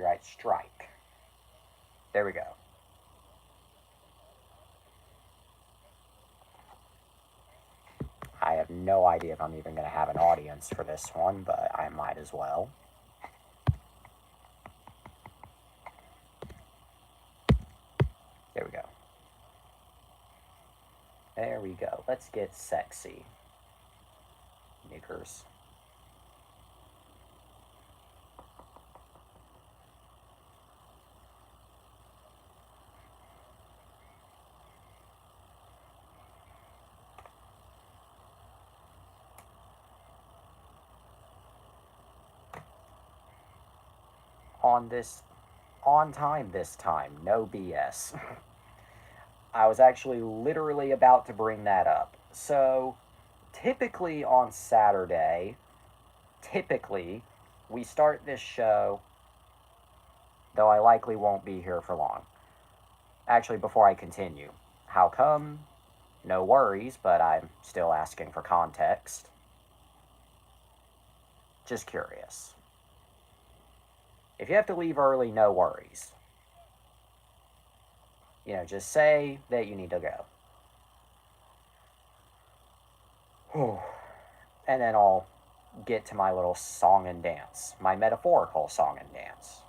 copyright strike. There we go. I have no idea if I'm even going to have an audience for this one, but I might as well. There we go. There we go. Let's get sexy. Niggers. On time this time, no BS. I was actually literally about to bring that up. So, typically on Saturday, we start this show, though I likely won't be here for long. Actually, before I continue, how come? No worries, but I'm still asking for context. Just curious. If you have to leave early, no worries. Just say that you need to go. And then I'll get to my little song and dance, my metaphorical song and dance.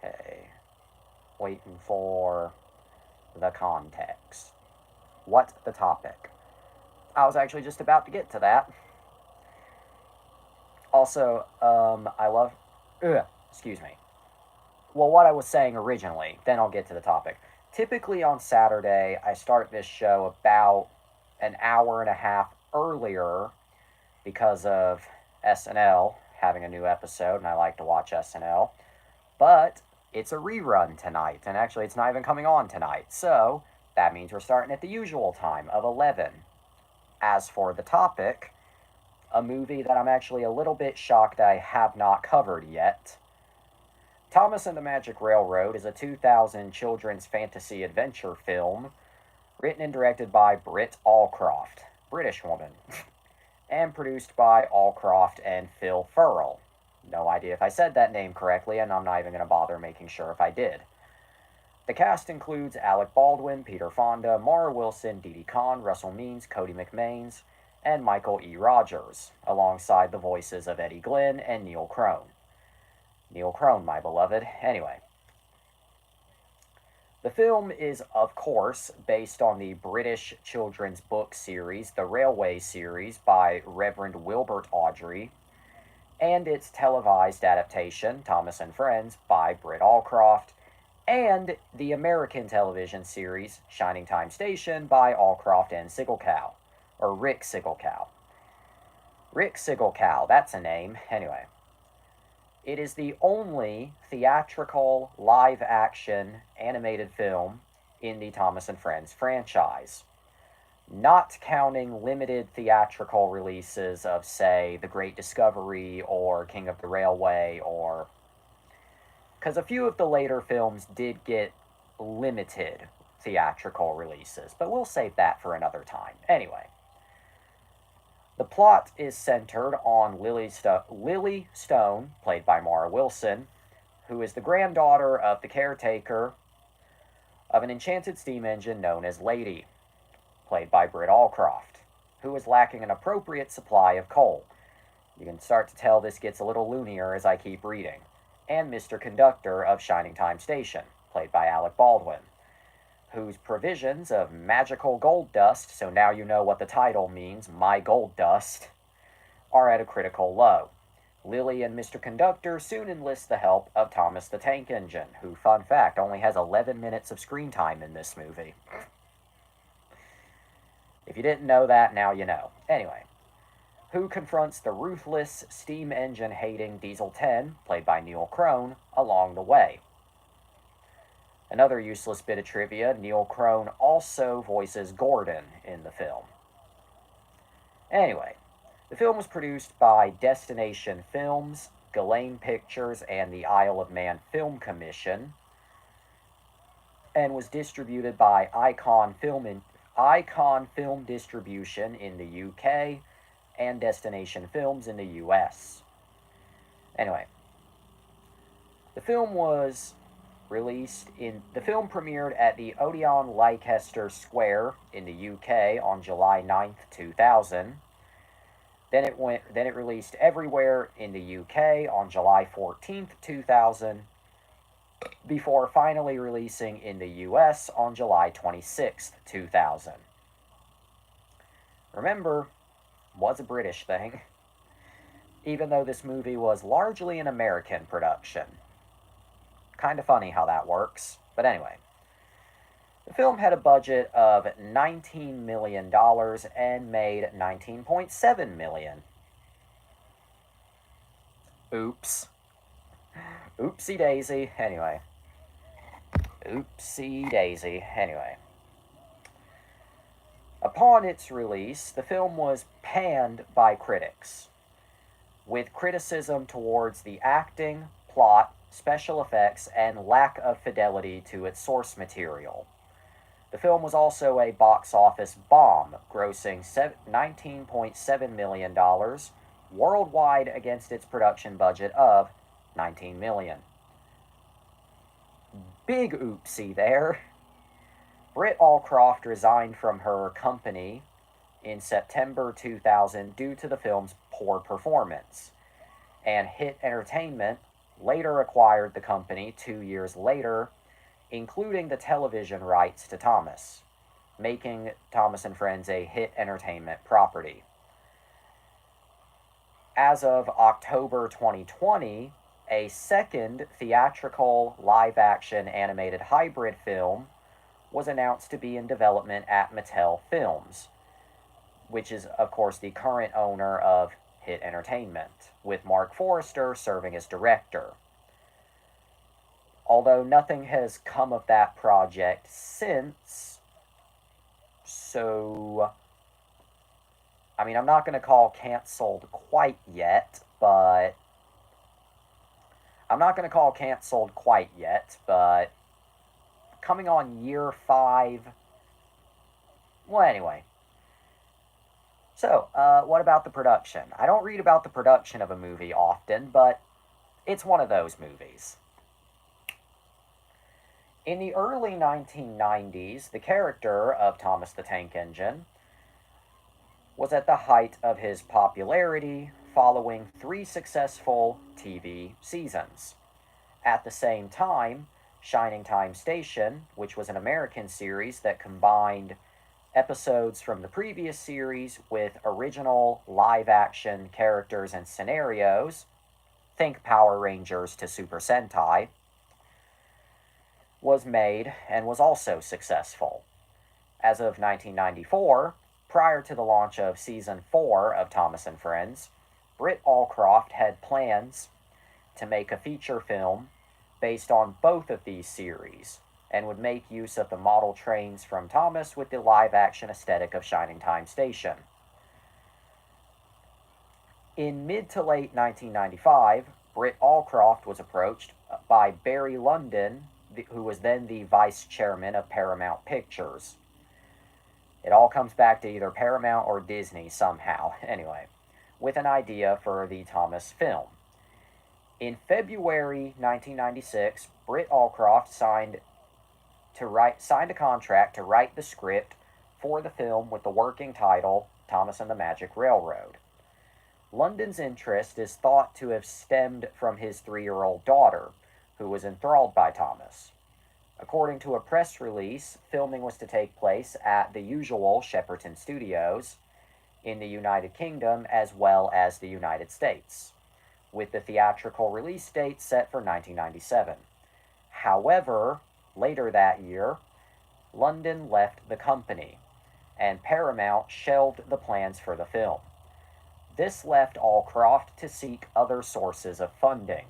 Okay. Waiting for the context. What's the topic? I was actually just about to get to that. Also, I love... excuse me. Well, what I was saying originally, then I'll get to the topic. Typically on Saturday, I start this show about an hour and a half earlier because of SNL having a new episode, and I like to watch SNL. But it's a rerun tonight, and actually it's not even coming on tonight, so that means we're starting at the usual time of 11. As for the topic, a movie that I'm actually a little bit shocked I have not covered yet. Thomas and the Magic Railroad is a 2000 children's fantasy adventure film written and directed by Britt Allcroft, British woman, and produced by Allcroft and Phil Furrell. No idea if I said that name correctly, and I'm not even going to bother making sure if I did. The cast includes Alec Baldwin, Peter Fonda, Mara Wilson, Didi Khan, Russell Means, Cody McMains, and Michael E. Rogers, alongside the voices of Eddie Glynn and Neil Crone. Neil Crone, my beloved. Anyway. The film is, of course, based on the British children's book series, The Railway series, by Reverend Wilbert Awdry, and its televised adaptation, Thomas and Friends, by Britt Allcroft, and the American television series, Shining Time Station, by Allcroft and Sigelcow, or Rick Sigelcow. Rick Sigelcow, that's a name. Anyway. It is the only theatrical, live-action, animated film in the Thomas and Friends franchise. Not counting limited theatrical releases of, say, The Great Discovery or King of the Railway, or... because a few of the later films did get limited theatrical releases, but we'll save that for another time. Anyway. The plot is centered on Lily Stone, played by Mara Wilson, who is the granddaughter of the caretaker of an enchanted steam engine known as Lady, played by Britt Allcroft, who is lacking an appropriate supply of coal. You can start to tell this gets a little loonier as I keep reading. And Mr. Conductor of Shining Time Station, played by Alec Baldwin, whose provisions of magical gold dust, so now you know what the title means, My Gold Dust, are at a critical low. Lily and Mr. Conductor soon enlist the help of Thomas the Tank Engine, who, fun fact, only has 11 minutes of screen time in this movie. If you didn't know that, now you know. Anyway, who confronts the ruthless, steam engine-hating Diesel 10, played by Neil Crone, along the way. Another useless bit of trivia, Neil Crone also voices Gordon in the film. Anyway, the film was produced by Destination Films, Ghislaine Pictures, and the Isle of Man Film Commission. and was distributed by Icon Film Distribution in the UK and Destination Films in the US. Anyway, the film premiered at the Odeon Leicester Square in the UK on July 9th, 2000. Then it released everywhere in the UK on July 14th, 2000, before finally releasing in the US on July 26th, 2000. Remember, was a British thing, even though this movie was largely an American production. Kind of funny how that works, but anyway. The film had a budget of $19 million and made $19.7 million. Oops. Oopsie daisy. Anyway. Oopsie daisy. Anyway. Upon its release, the film was panned by critics, with criticism towards the acting, plot, special effects, and lack of fidelity to its source material. The film was also a box office bomb, grossing $19.7 million worldwide against its production budget of $19 million. Big oopsie there. Britt Allcroft resigned from her company in September 2000 due to the film's poor performance, and Hit Entertainment later acquired the company 2 years later, including the television rights to Thomas, making Thomas and Friends a Hit Entertainment property. As of October 2020, a second theatrical live-action animated hybrid film was announced to be in development at Mattel Films, which is, of course, the current owner of Hit Entertainment, with Mark Forrester serving as director. Although nothing has come of that project since, so, I mean, I'm not going to call canceled quite yet, but coming on year 5, well, anyway. So, what about the production? I don't read about the production of a movie often, but it's one of those movies. In the early 1990s, the character of Thomas the Tank Engine was at the height of his popularity following 3 successful TV seasons. At the same time, Shining Time Station, which was an American series that combined episodes from the previous series with original live-action characters and scenarios, think Power Rangers to Super Sentai, was made and was also successful. As of 1994, prior to the launch of Season 4 of Thomas and Friends, Britt Allcroft had plans to make a feature film based on both of these series, and would make use of the model trains from Thomas with the live-action aesthetic of Shining Time Station. In mid to late 1995, Britt Allcroft was approached by Barry London, who was then the vice chairman of Paramount Pictures. It all comes back to either Paramount or Disney somehow, anyway, with an idea for the Thomas film. In February 1996, Britt Allcroft signed a contract to write the script for the film with the working title Thomas and the Magic Railroad. London's interest is thought to have stemmed from his 3-year-old daughter, who was enthralled by Thomas. According to a press release, filming was to take place at the usual Shepperton Studios in the United Kingdom as well as the United States, with the theatrical release date set for 1997. However, later that year, London left the company, and Paramount shelved the plans for the film. This left Allcroft to seek other sources of funding.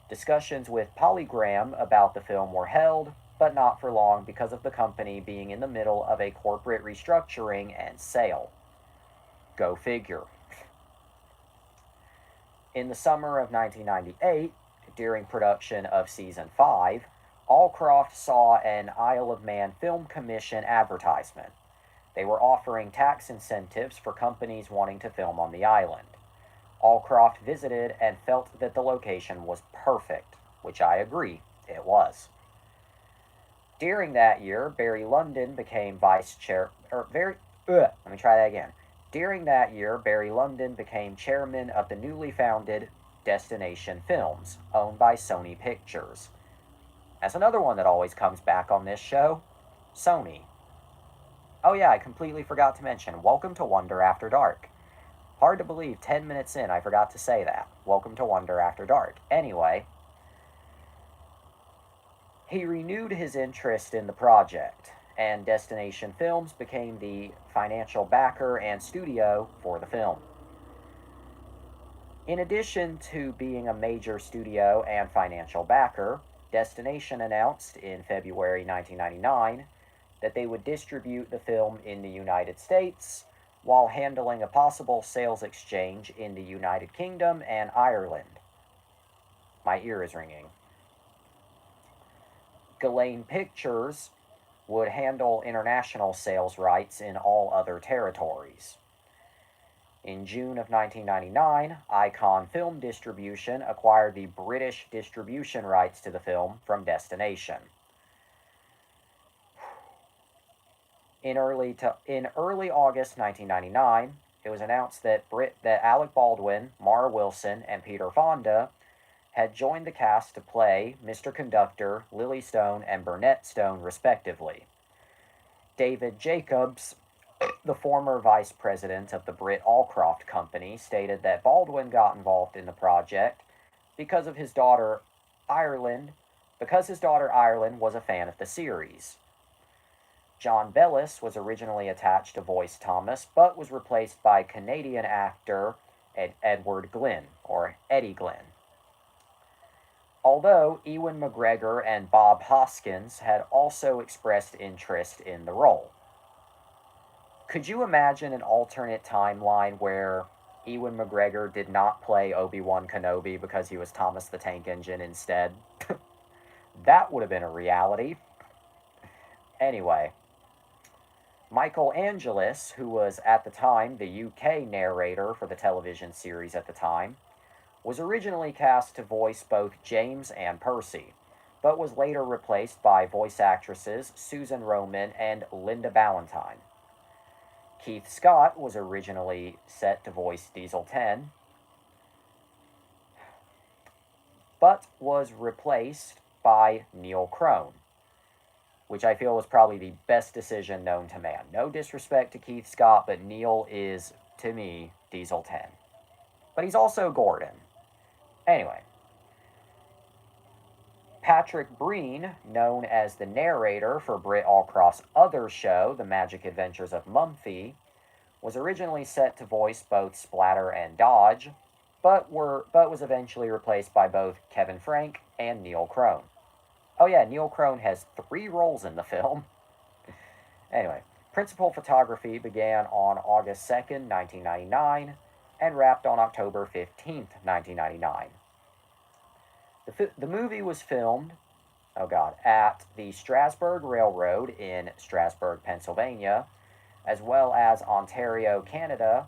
Discussions with Polygram about the film were held, but not for long because of the company being in the middle of a corporate restructuring and sale. Go figure. In the summer of 1998, during production of Season 5, Allcroft saw an Isle of Man Film Commission advertisement. They were offering tax incentives for companies wanting to film on the island. Allcroft visited and felt that the location was perfect, which I agree, it was. During that year, Barry London became vice chair. Let me try that again. During that year, Barry London became chairman of the newly founded Destination Films, owned by Sony Pictures. That's another one that always comes back on this show, Sony. Oh yeah, I completely forgot to mention, welcome to Wonder After Dark. Hard to believe, 10 minutes in, I forgot to say that. Welcome to Wonder After Dark. Anyway, he renewed his interest in the project, and Destination Films became the financial backer and studio for the film. In addition to being a major studio and financial backer, Destination announced in February 1999 that they would distribute the film in the United States while handling a possible sales exchange in the United Kingdom and Ireland. My ear is ringing. Gillane Pictures would handle international sales rights in all other territories. In June of 1999, Icon Film Distribution acquired the British distribution rights to the film from Destination. In early August 1999, it was announced that Alec Baldwin, Mara Wilson, and Peter Fonda had joined the cast to play Mr. Conductor, Lily Stone, and Burnett Stone, respectively. David Jacobs, the former vice president of the Britt Allcroft Company, stated that Baldwin got involved in the project because his daughter Ireland was a fan of the series. John Bellis was originally attached to voice Thomas, but was replaced by Canadian actor Edward Glynn, or Eddie Glynn. Although Ewan McGregor and Bob Hoskins had also expressed interest in the role. Could you imagine an alternate timeline where Ewan McGregor did not play Obi-Wan Kenobi because he was Thomas the Tank Engine instead? That would have been a reality. Anyway, Michael Angelis, who was at the time the UK narrator for the television series at the time, was originally cast to voice both James and Percy, but was later replaced by voice actresses Susan Roman and Linda Ballantyne. Keith Scott was originally set to voice Diesel 10, but was replaced by Neil Crone, which I feel was probably the best decision known to man. No disrespect to Keith Scott, but Neil is, to me, Diesel 10. But he's also Gordon. Anyway, Patrick Breen, known as the narrator for Britt Allcroft's other show, The Magic Adventures of Mumphy, was originally set to voice both Splatter and Dodge, but was eventually replaced by both Kevin Frank and Neil Crone. Oh yeah, Neil Crone has 3 roles in the film. Anyway, principal photography began on August 2nd, 1999, and wrapped on October 15th, 1999. The movie was filmed, at the Strasburg Railroad in Strasburg, Pennsylvania, as well as Ontario, Canada,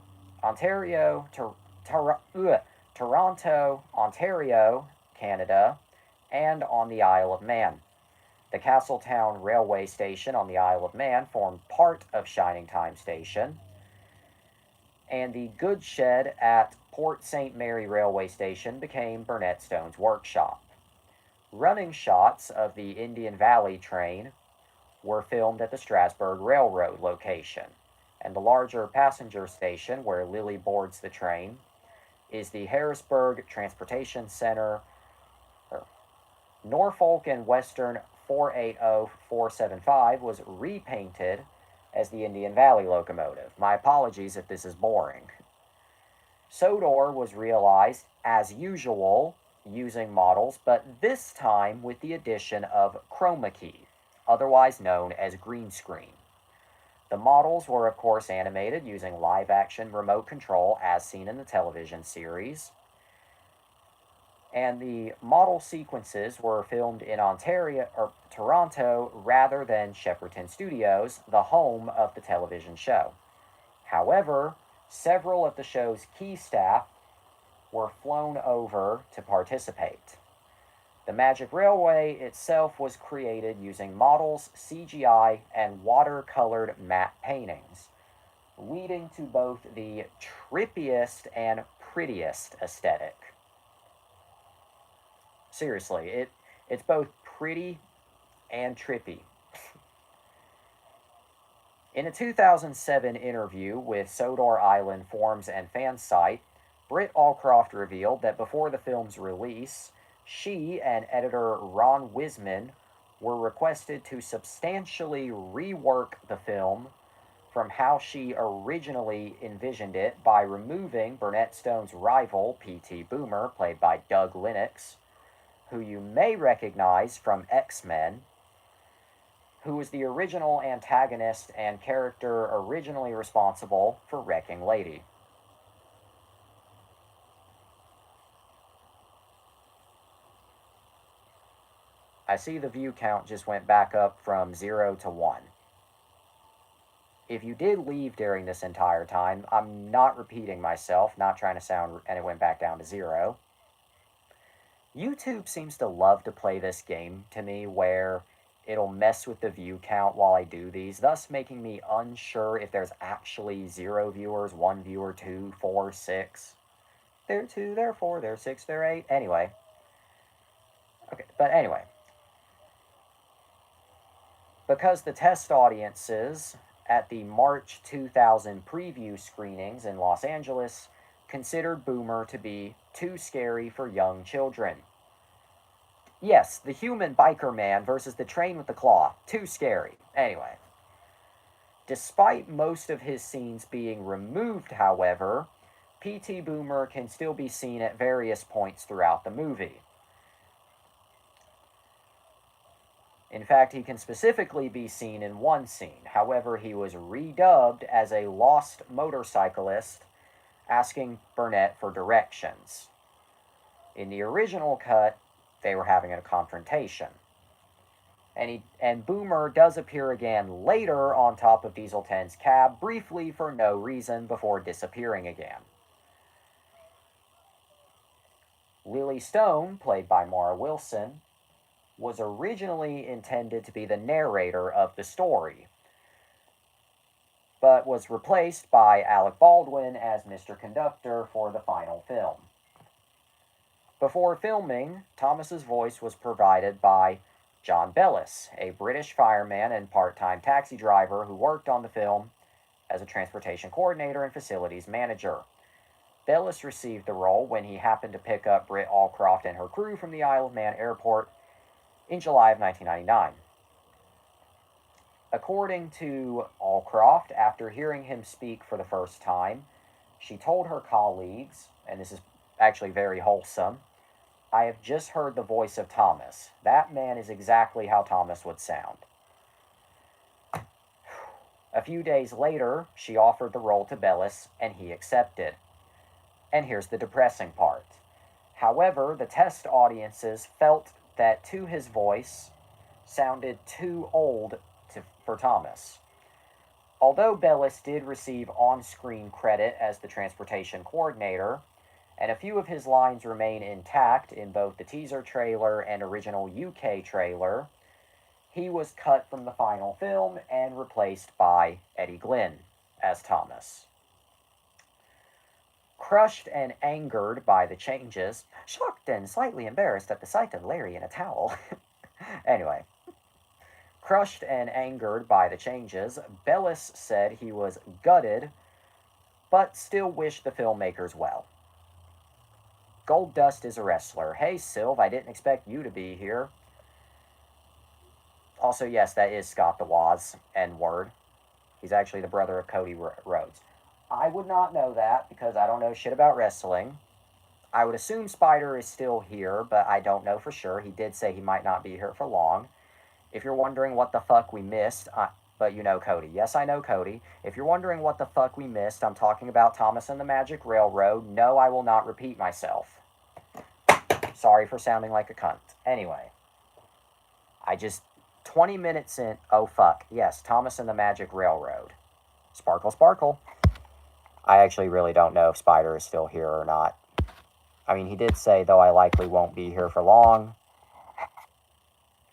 Toronto, Ontario, Canada, and on the Isle of Man. The Castletown Railway Station on the Isle of Man formed part of Shining Time Station, and the goods shed at Port St. Mary Railway Station became Burnett Stone's workshop. Running shots of the Indian Valley train were filmed at the Strasburg Railroad location, and the larger passenger station where Lily boards the train is the Harrisburg Transportation Center. Norfolk and Western 480475 was repainted as the Indian Valley locomotive. My apologies if this is boring. Sodor was realized as usual using models, but this time with the addition of chroma key, otherwise known as green screen. The models were of course animated using live action remote control as seen in the television series. And the model sequences were filmed in Ontario or Toronto rather than Shepperton Studios, the home of the television show. However, several of the show's key staff were flown over to participate. The Magic Railway itself was created using models, CGI, and watercolored matte paintings, leading to both the trippiest and prettiest aesthetic. Seriously, it's both pretty and trippy. In a 2007 interview with Sodor Island Forums and Fan Site, Britt Allcroft revealed that before the film's release, she and editor Ron Wiseman were requested to substantially rework the film from how she originally envisioned it by removing Burnett Stone's rival, P.T. Boomer, played by Doug Lennox, who you may recognize from X-Men, who was the original antagonist and character originally responsible for Wrecking Lady. I see the view count just went back up from 0 to 1. If you did leave during this entire time, I'm not repeating myself, not trying to sound, and it went back down to 0. YouTube seems to love to play this game to me where it'll mess with the view count while I do these, thus making me unsure if there's actually 0 viewers, 1 viewer, 2, 4, 6. There are 2, there are 4, there are 6, there are 8. Anyway. Okay, but anyway. Because the test audiences at the March 2000 preview screenings in Los Angeles considered Boomer to be too scary for young children. Yes, the human biker man versus the train with the claw. Too scary. Anyway. Despite most of his scenes being removed, however, P.T. Boomer can still be seen at various points throughout the movie. In fact, he can specifically be seen in one scene. However, he was redubbed as a lost motorcyclist asking Burnett for directions. In the original cut, they were having a confrontation. And Boomer does appear again later on top of Diesel 10's cab, briefly for no reason, before disappearing again. Lily Stone, played by Mara Wilson, was originally intended to be the narrator of the story, but was replaced by Alec Baldwin as Mr. Conductor for the final film. Before filming, Thomas's voice was provided by John Bellis, a British fireman and part-time taxi driver who worked on the film as a transportation coordinator and facilities manager. Bellis received the role when he happened to pick up Britt Allcroft and her crew from the Isle of Man airport in July of 1999. According to Allcroft, after hearing him speak for the first time, she told her colleagues, and this is actually very wholesome, "I have just heard the voice of Thomas. That man is exactly how Thomas would sound." A few days later, she offered the role to Bellis, and he accepted. And here's the depressing part. However, the test audiences felt that to his voice sounded too old for Thomas. Although Bellis did receive on-screen credit as the transportation coordinator, and a few of his lines remain intact in both the teaser trailer and original UK trailer, he was cut from the final film and replaced by Eddie Glynn as Thomas. Crushed and angered by the changes, shocked and slightly embarrassed at the sight of Larry in a towel. Anyway, crushed and angered by the changes, Bellis said he was gutted, but still wished the filmmakers well. Gold Dust is a wrestler. Hey, Sylv, I didn't expect you to be here. Also, yes, that is Scott the Woz, N-word. He's actually the brother of Cody Rhodes. I would not know that because I don't know shit about wrestling. I would assume Spider is still here, but I don't know for sure. He did say he might not be here for long. If you're wondering what the fuck we missed, but you know Cody. Yes, I know Cody. If you're wondering what the fuck we missed, I'm talking about Thomas and the Magic Railroad. No, I will not repeat myself. Sorry for sounding like a cunt. Anyway, I just 20 minutes in. Oh fuck. Yes, Thomas and the Magic Railroad. Sparkle, sparkle. I actually really don't know if Spider is still here or not. I mean, he did say, though I likely won't be here for long.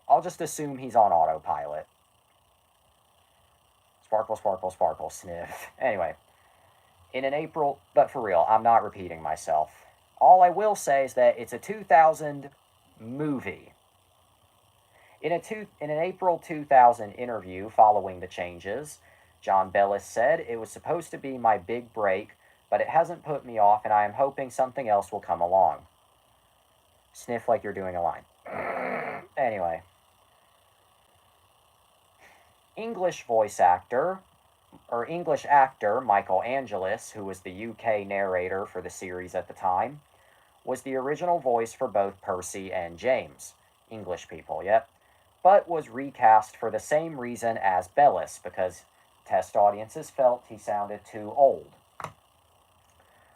I'll just assume he's on autopilot. Sparkle, sparkle, sparkle, sniff. Anyway, in an April, but for real, I'm not repeating myself. All I will say is that it's a 2000 movie. In an April 2000 interview following the changes, John Bellis said, "It was supposed to be my big break, but it hasn't put me off, and I am hoping something else will come along." Sniff like you're doing a line. Anyway. English actor Michael Angelis, who was the UK narrator for the series at the time, was the original voice for both Percy and James. English people, yep. But was recast for the same reason as Bellis, because test audiences felt he sounded too old.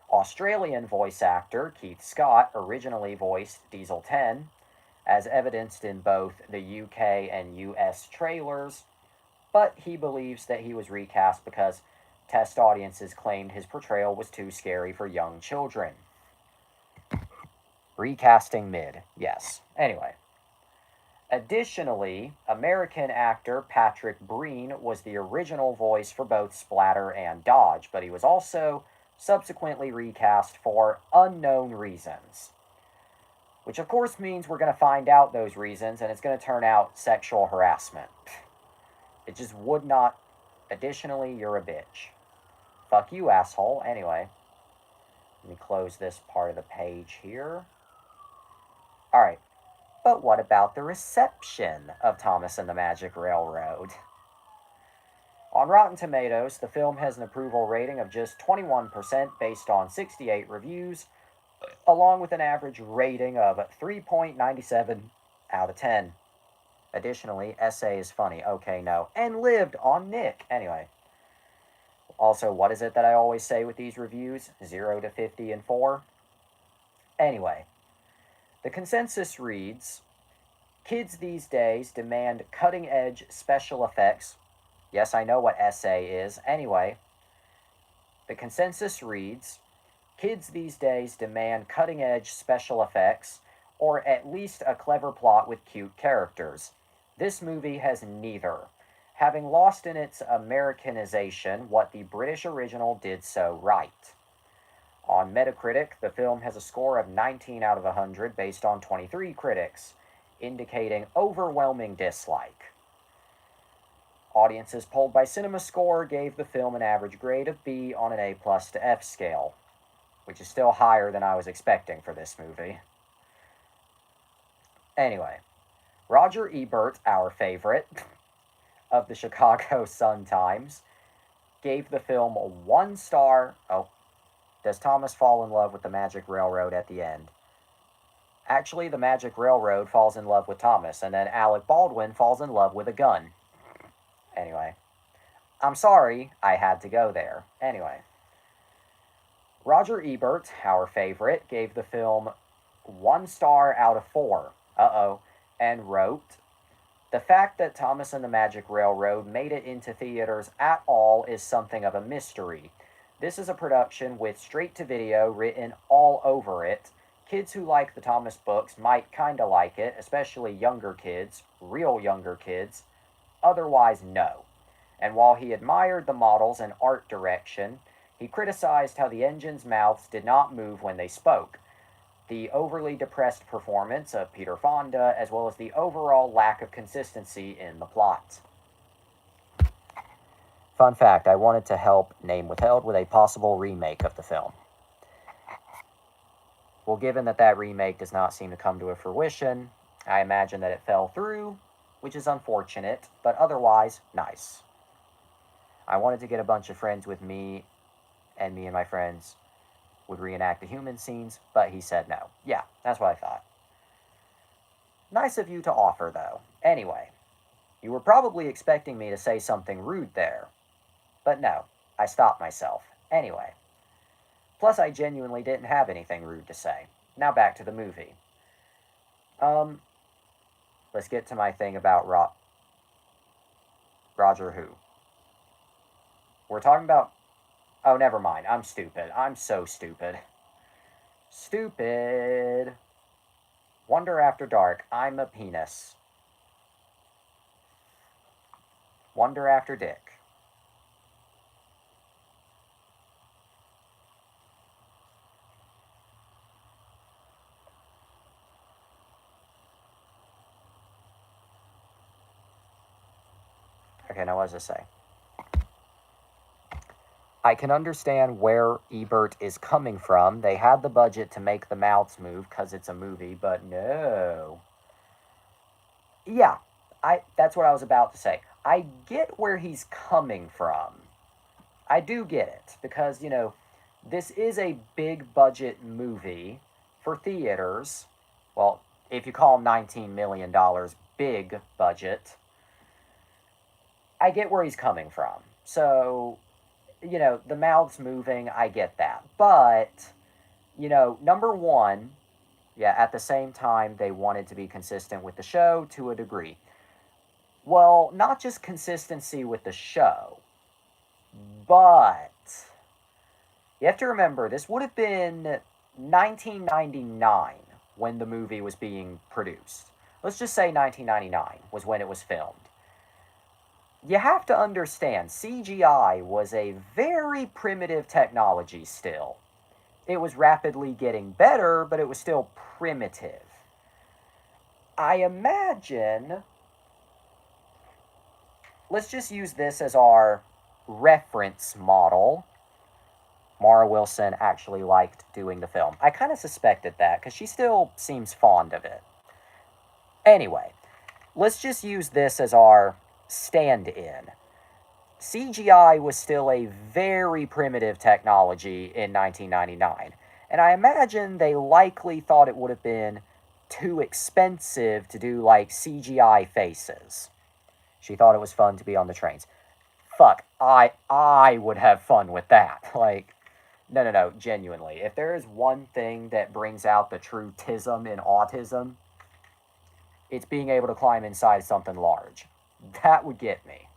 Australian voice actor Keith Scott originally voiced Diesel 10, as evidenced in both the UK and US trailers, but he believes that he was recast because test audiences claimed his portrayal was too scary for young children. Recasting mid, yes. Anyway. Additionally, American actor Patrick Breen was the original voice for both Splatter and Dodge, but he was also subsequently recast for unknown reasons. Which of course means we're going to find out those reasons, and it's going to turn out sexual harassment. It just would not. Additionally, you're a bitch. Fuck you, asshole. Anyway, let me close this part of the page here. Alright, but what about the reception of Thomas and the Magic Railroad? On Rotten Tomatoes, the film has an approval rating of just 21% based on 68 reviews, along with an average rating of 3.97 out of 10. Additionally, essay is funny. Okay, no. And lived on Nick. Anyway. Also, what is it that I always say with these reviews? 0 to 50 and 4? Anyway. The consensus reads, "Kids these days demand cutting-edge special effects." Yes, I know what essay is. Anyway. The consensus reads, "Kids these days demand cutting-edge special effects, or at least a clever plot with cute characters. This movie has neither, having lost in its Americanization what the British original did so right." On Metacritic, the film has a score of 19 out of 100 based on 23 critics, indicating overwhelming dislike. Audiences polled by CinemaScore gave the film an average grade of B on an A+ to F scale, which is still higher than I was expecting for this movie. Anyway. Roger Ebert, our favorite, of the Chicago Sun-Times, gave the film 1 star. Oh, does Thomas fall in love with the Magic Railroad at the end? Actually, the Magic Railroad falls in love with Thomas, and then Alec Baldwin falls in love with a gun. Anyway. I'm sorry, I had to go there. Anyway. Roger Ebert, our favorite, gave the film 1 star out of 4. And wrote, "The fact that Thomas and the Magic Railroad made it into theaters at all is something of a mystery. This is a production with straight-to-video written all over it. Kids who like the Thomas books might kinda like it, especially younger kids, real younger kids. Otherwise, no. And while he admired the models and art direction, he criticized how the engines' mouths did not move when they spoke, the overly depressed performance of Peter Fonda, as well as the overall lack of consistency in the plot." Fun fact, I wanted to help Name Withheld with a possible remake of the film. Well, given that that remake does not seem to come to a fruition, I imagine that it fell through, which is unfortunate, but otherwise, nice. I wanted to get a bunch of friends with me, and me and my friends would reenact the human scenes, but he said no. Yeah, that's what I thought. Nice of you to offer, though. Anyway, you were probably expecting me to say something rude there. But no, I stopped myself. Anyway. Plus, I genuinely didn't have anything rude to say. Now back to the movie. Um, let's get to my thing about Roger Who. We're talking about. Oh, never mind. I'm stupid. I'm so stupid. Stupid. Wonder After Dark. I'm a penis. Wonder After Dick. Okay, now what does it say? I can understand where Ebert is coming from. They had the budget to make the mouths move because it's a movie, but no. Yeah, that's what I was about to say. I get where he's coming from. I do get it because, this is a big budget movie for theaters. Well, if you call $19 million big budget, I get where he's coming from. So, the mouths moving, I get that. But, number one, yeah, at the same time, they wanted to be consistent with the show to a degree. Well, not just consistency with the show, but you have to remember this would have been 1999 when the movie was being produced. Let's just say 1999 was when it was filmed. You have to understand, CGI was a very primitive technology still. It was rapidly getting better, but it was still primitive. I imagine, let's just use this as our reference model. Mara Wilson actually liked doing the film. I kind of suspected that because she still seems fond of it. Anyway, let's just use this as our stand in. CGI was still a very primitive technology in 1999, and I imagine they likely thought it would have been too expensive to do like CGI faces. She thought it was fun to be on the trains. Fuck, I would have fun with that. Like, no, genuinely. If there is one thing that brings out the true tism in autism, it's being able to climb inside something large. That would get me.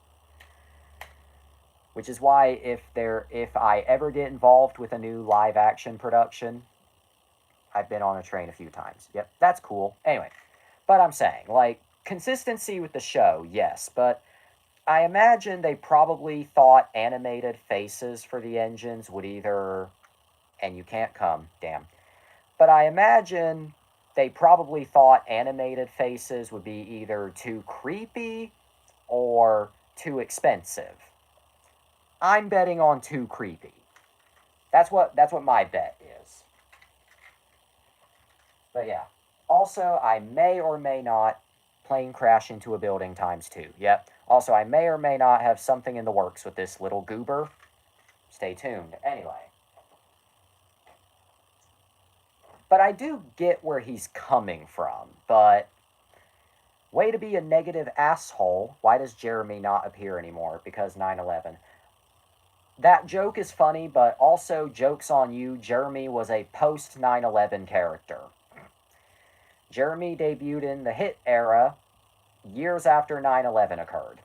Which is why if I ever get involved with a new live action production, I've been on a train a few times. Yep, that's cool. Anyway, but I'm saying, like, consistency with the show, yes, but I imagine they probably thought animated faces for the engines would either, and you can't come, damn. But I imagine they probably thought animated faces would be either too creepy or too expensive. I'm betting on too creepy. That's what my bet is. But yeah. Also, I may or may not plane crash into a building times two. Yep. Also, I may or may not have something in the works with this little goober. Stay tuned. Anyway. But I do get where he's coming from. But way to be a negative asshole. Why does Jeremy not appear anymore? Because 9/11. That joke is funny, but also jokes on you. Jeremy was a post 9/11 character. Jeremy debuted in the hit era years after 9/11 occurred.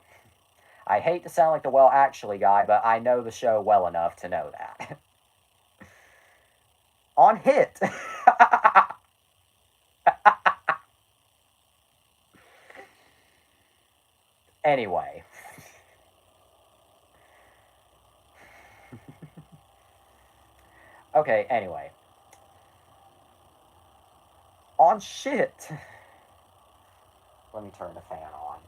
I hate to sound like the well actually guy, but I know the show well enough to know that. On hit. Anyway. Okay, anyway. On shit. Let me turn the fan on.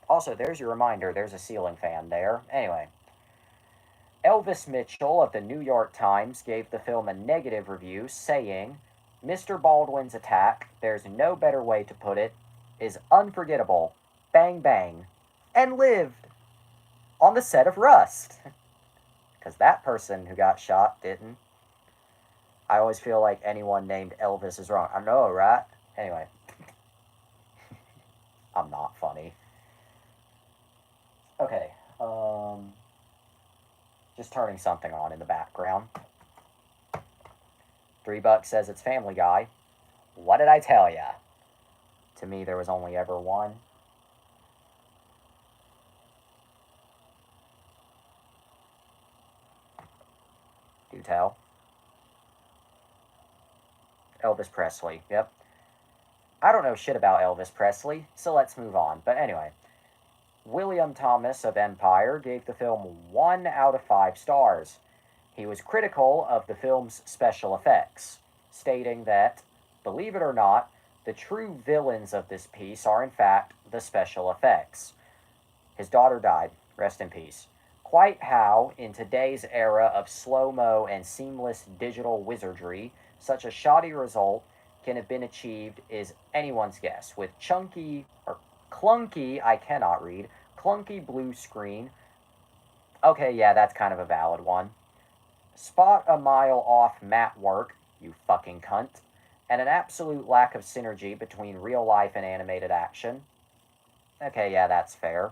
Also, there's your reminder. There's a ceiling fan there. Anyway. Elvis Mitchell of the New York Times gave the film a negative review, saying, Mr. Baldwin's attack, there's no better way to put it, is unforgettable, bang bang, and lived on the set of Rust. Because that person who got shot didn't. I always feel like anyone named Elvis is wrong. I know, right? Anyway. I'm not funny. Okay. Just turning something on in the background. $3 says it's Family Guy. What did I tell ya? To me, there was only ever one. Do tell. Elvis Presley. Yep. I don't know shit about Elvis Presley, so let's move on. But anyway, William Thomas of Empire gave the film 1 out of 5 stars. He was critical of the film's special effects, stating that, believe it or not, the true villains of this piece are in fact the special effects. His daughter died, rest in peace. Quite how, in today's era of slow-mo and seamless digital wizardry, such a shoddy result can have been achieved is anyone's guess, with clunky, I cannot read, clunky blue screen. Okay, yeah, that's kind of a valid one. Spot a mile off mat work, you fucking cunt, and an absolute lack of synergy between real life and animated action. Okay, yeah, that's fair.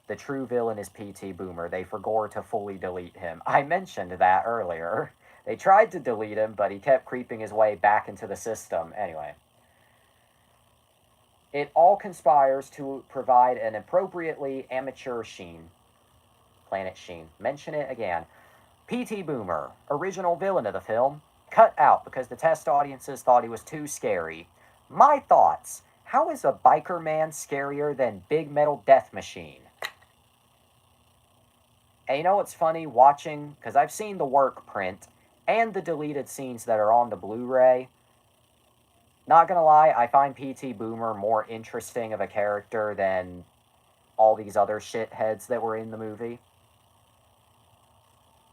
The true villain is P.T. Boomer. They forgot to fully delete him. I mentioned that earlier. They tried to delete him, but he kept creeping his way back into the system. Anyway. It all conspires to provide an appropriately amateur sheen. Planet Sheen. Mention it again. P.T. Boomer, original villain of the film, cut out because the test audiences thought he was too scary. My thoughts. How is a biker man scarier than Big Metal Death Machine? And you know what's funny? Watching, because I've seen the work print and the deleted scenes that are on the Blu-ray. Not gonna lie, I find P.T. Boomer more interesting of a character than all these other shitheads that were in the movie.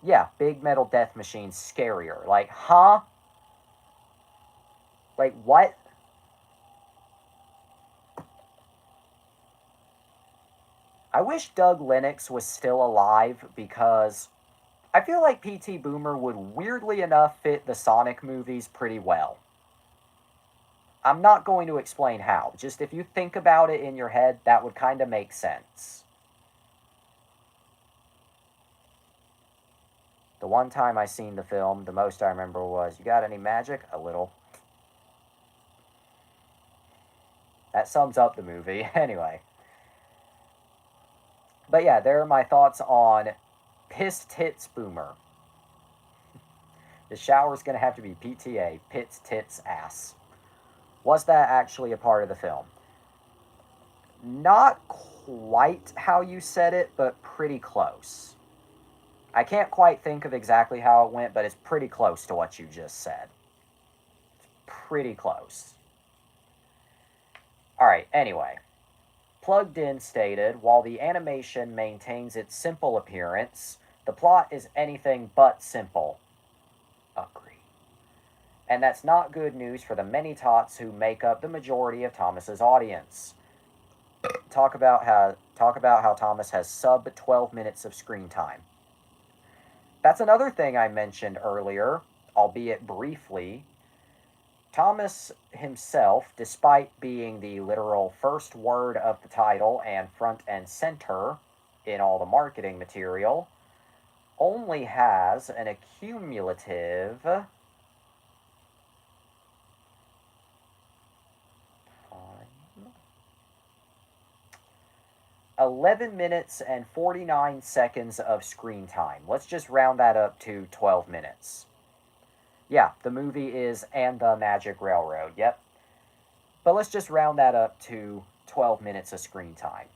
Yeah, Big Metal Death Machine's scarier. Like, huh? Like, what? I wish Doug Lennox was still alive because I feel like P.T. Boomer would weirdly enough fit the Sonic movies pretty well. I'm not going to explain how. Just if you think about it in your head, that would kind of make sense. The one time I seen the film, the most I remember was, you got any magic? A little. That sums up the movie. Anyway. But yeah, there are my thoughts on Piss Tits Boomer. The shower's going to have to be PTA, Pits Tits Ass. Was that actually a part of the film? Not quite how you said it, but pretty close. I can't quite think of exactly how it went, but it's pretty close to what you just said. It's pretty close. Alright, anyway. Plugged In stated, while the animation maintains its simple appearance, the plot is anything but simple. Agree. And that's not good news for the many tots who make up the majority of Thomas's audience. Talk about how Thomas has sub 12 minutes of screen time. That's another thing I mentioned earlier, albeit briefly. Thomas himself, despite being the literal first word of the title and front and center in all the marketing material, only has an accumulative 11 minutes and 49 seconds of screen time. Let's just round that up to 12 minutes. Yeah, the movie is And the Magic Railroad, yep. But let's just round that up to 12 minutes of screen time.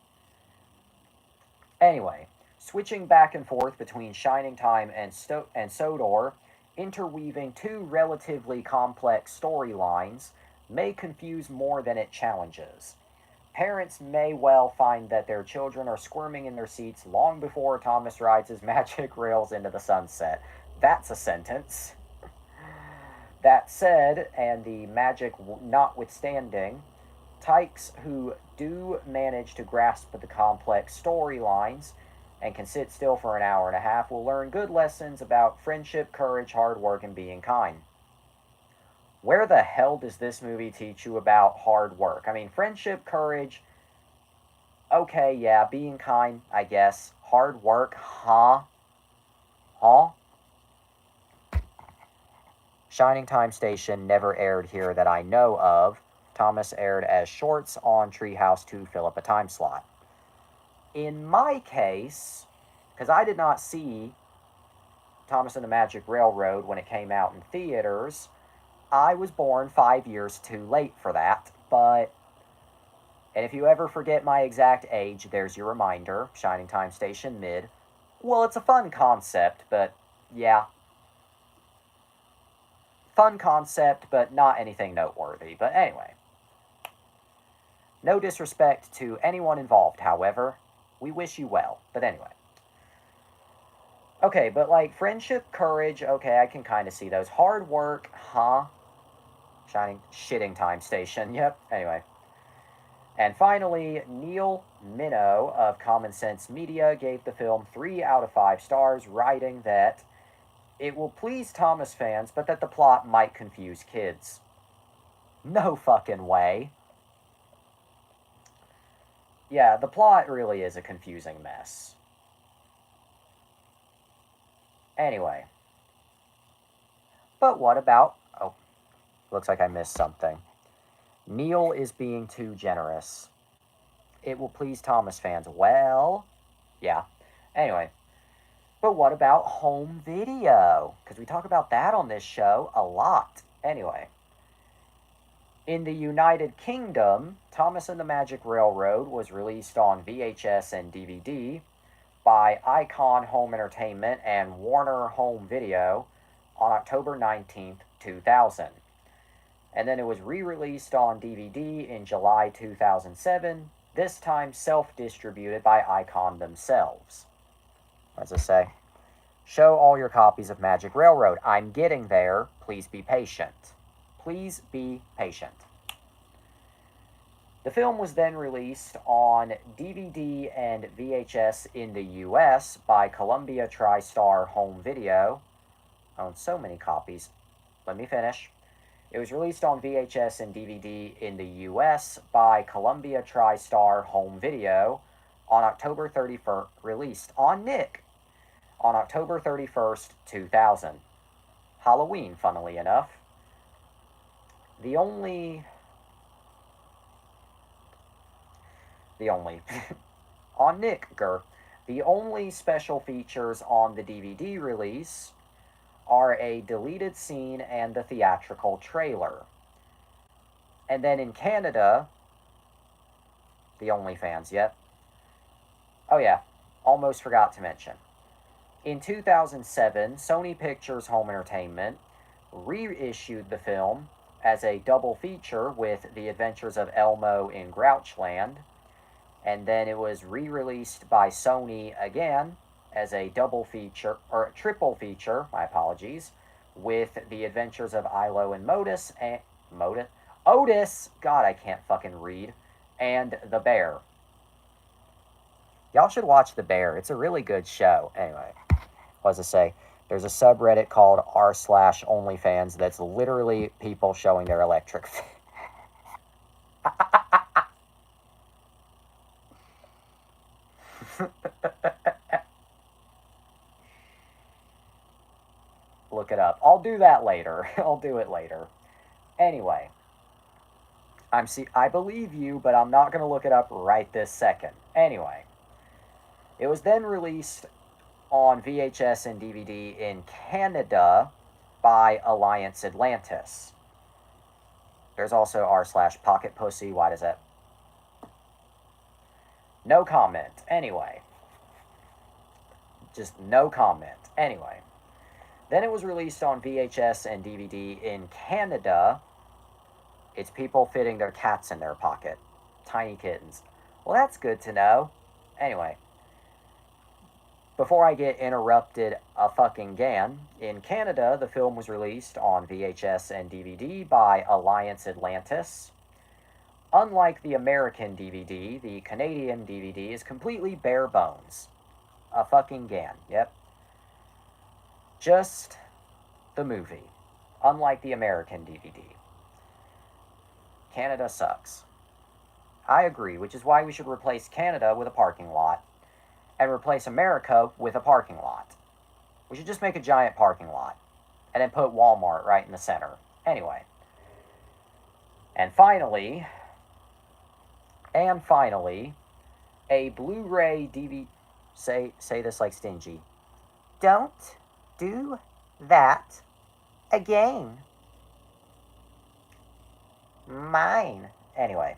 Anyway, switching back and forth between Shining Time and Sodor, interweaving two relatively complex storylines, may confuse more than it challenges. Parents may well find that their children are squirming in their seats long before Thomas rides his magic rails into the sunset. That's a sentence. That said, and the magic notwithstanding, tykes who do manage to grasp the complex storylines and can sit still for an hour and a half will learn good lessons about friendship, courage, hard work, and being kind. Where the hell does this movie teach you about hard work? I mean, friendship, courage, okay, yeah, being kind, I guess. Hard work, huh? Huh? Shining Time Station never aired here that I know of. Thomas aired as shorts on Treehouse to fill up a time slot. In my case, because I did not see Thomas and the Magic Railroad when it came out in theaters, I was born 5 years too late for that, but... And if you ever forget my exact age, there's your reminder. Shining Time Station mid. Well, it's a fun concept, but yeah. Fun concept, but not anything noteworthy. But anyway. No disrespect to anyone involved, however. We wish you well. But anyway. Okay, but like friendship, courage, okay, I can kind of see those. Hard work, huh? Shitting Time Station, yep. Anyway. And finally, Neil Minow of Common Sense Media gave the film 3 out of 5 stars, writing that it will please Thomas fans, but that the plot might confuse kids. No fucking way. Yeah, the plot really is a confusing mess. Anyway. But what about... Oh, looks like I missed something. Neil is being too generous. It will please Thomas fans. Well, yeah. Anyway. But what about home video? Because we talk about that on this show a lot. Anyway. In the United Kingdom, Thomas and the Magic Railroad was released on VHS and DVD by Icon Home Entertainment and Warner Home Video on October 19th, 2000. And then it was re-released on DVD in July 2007, this time self-distributed by Icon themselves. What does it say? Show all your copies of Magic Railroad. I'm getting there. Please be patient. Please be patient. The film was then released on DVD and VHS in the US by Columbia TriStar Home Video. Owns so many copies. Let me finish. It was released on VHS and DVD in the US by Columbia TriStar Home Video on October 31st, released on Nick on October 31st, 2000. Halloween, funnily enough. The only on Nick, the only special features on the DVD release are a deleted scene and the theatrical trailer. And then in Canada, the OnlyFans, yep. Oh yeah, almost forgot to mention. In 2007, Sony Pictures Home Entertainment reissued the film as a double feature with The Adventures of Elmo in Grouchland, and then it was re-released by Sony again as a double feature, or a triple feature, my apologies, with The Adventures of Ilo and Otis, God, I can't fucking read, and The Bear. Y'all should watch The Bear. It's a really good show. Anyway, what does it say? There's a subreddit called r/OnlyFans that's literally people showing their electric Look it up. I'll do that later. I'll do it later. Anyway, I believe you, but I'm not going to look it up right this second. Anyway, it was then released on VHS and DVD in Canada by Alliance Atlantis. There's also r/Pocket Pussy. Why does that? No comment. Anyway. Just no comment. Anyway. Then it was released on VHS and DVD in Canada. It's people fitting their cats in their pocket. Tiny kittens. Well, that's good to know. Anyway. Before I get interrupted again, in Canada, the film was released on VHS and DVD by Alliance Atlantis. Unlike the American DVD, the Canadian DVD is completely bare bones. Yep. Just the movie. Unlike the American DVD. Canada sucks. I agree, which is why we should replace Canada with a parking lot. And replace America with a parking lot. We should just make a giant parking lot. and then put Walmart right in the center. Anyway. And finally, a Blu-ray DVD. Say this like Stingy. Don't do that again. Mine. Anyway.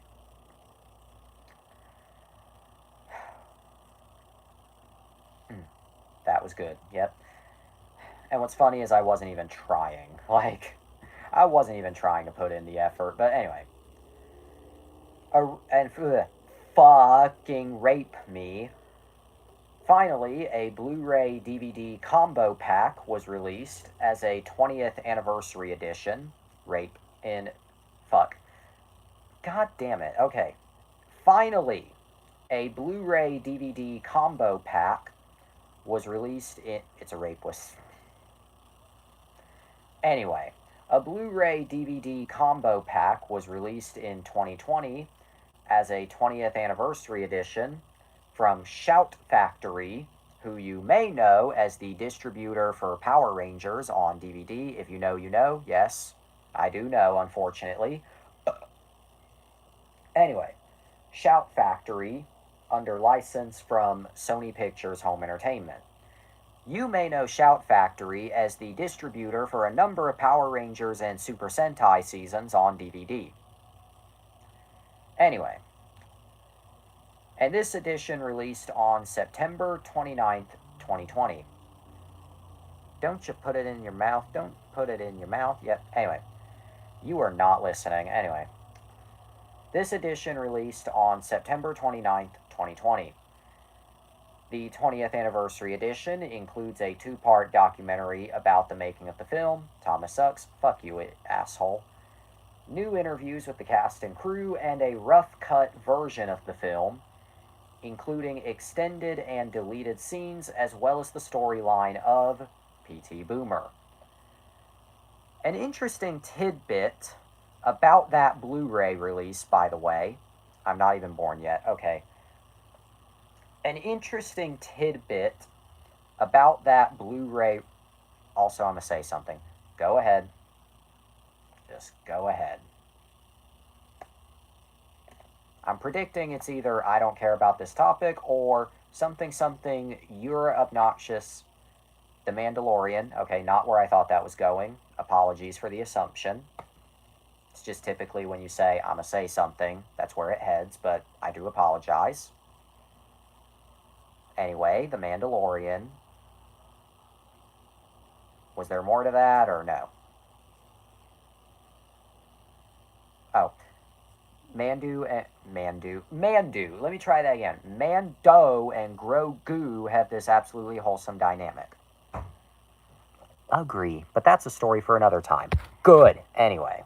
That was good. Yep. And what's funny is I wasn't even trying. Like, I wasn't even trying to put in the effort. But anyway. Fucking rape me. Finally, a Blu-ray DVD combo pack was released as a 20th anniversary edition. Rape in... Fuck. God damn it. Okay. Finally, a Blu-ray DVD combo pack was released in... It's a rape was... Anyway, a Blu-ray DVD combo pack was released in 2020 as a 20th anniversary edition from Shout Factory, who you may know as the distributor for Power Rangers on DVD. If you know, you know. Yes, I do know, unfortunately. Anyway, Shout Factory, under license from Sony Pictures Home Entertainment. You may know Shout Factory as the distributor for a number of Power Rangers and Super Sentai seasons on DVD. Anyway, and this edition released on September 29th, 2020. Don't you put it in your mouth. Don't put it in your mouth. Yep. Anyway, you are not listening. Anyway, this edition released on September 29th, 2020. The 20th anniversary edition includes a 2-part documentary about the making of the film, Thomas Sucks, Fuck You, Asshole, new interviews with the cast and crew, and a rough-cut version of the film, including extended and deleted scenes, as well as the storyline of P.T. Boomer. An interesting tidbit about that Blu-ray release, by the way. I'm not even born yet. Okay. An interesting tidbit about that Blu-ray... Also, I'm going to say something. Go ahead. Just go ahead. I'm predicting it's either I don't care about this topic or something, you're obnoxious. The Mandalorian. Okay, not where I thought that was going. Apologies for the assumption. It's just typically when you say, I'm going to say something, that's where it heads, but I do apologize. Anyway, The Mandalorian. Was there more to that, or no? Oh. Mandu. Let me try that again. Mando and Grogu have this absolutely wholesome dynamic. Agree, but that's a story for another time. Good. Anyway.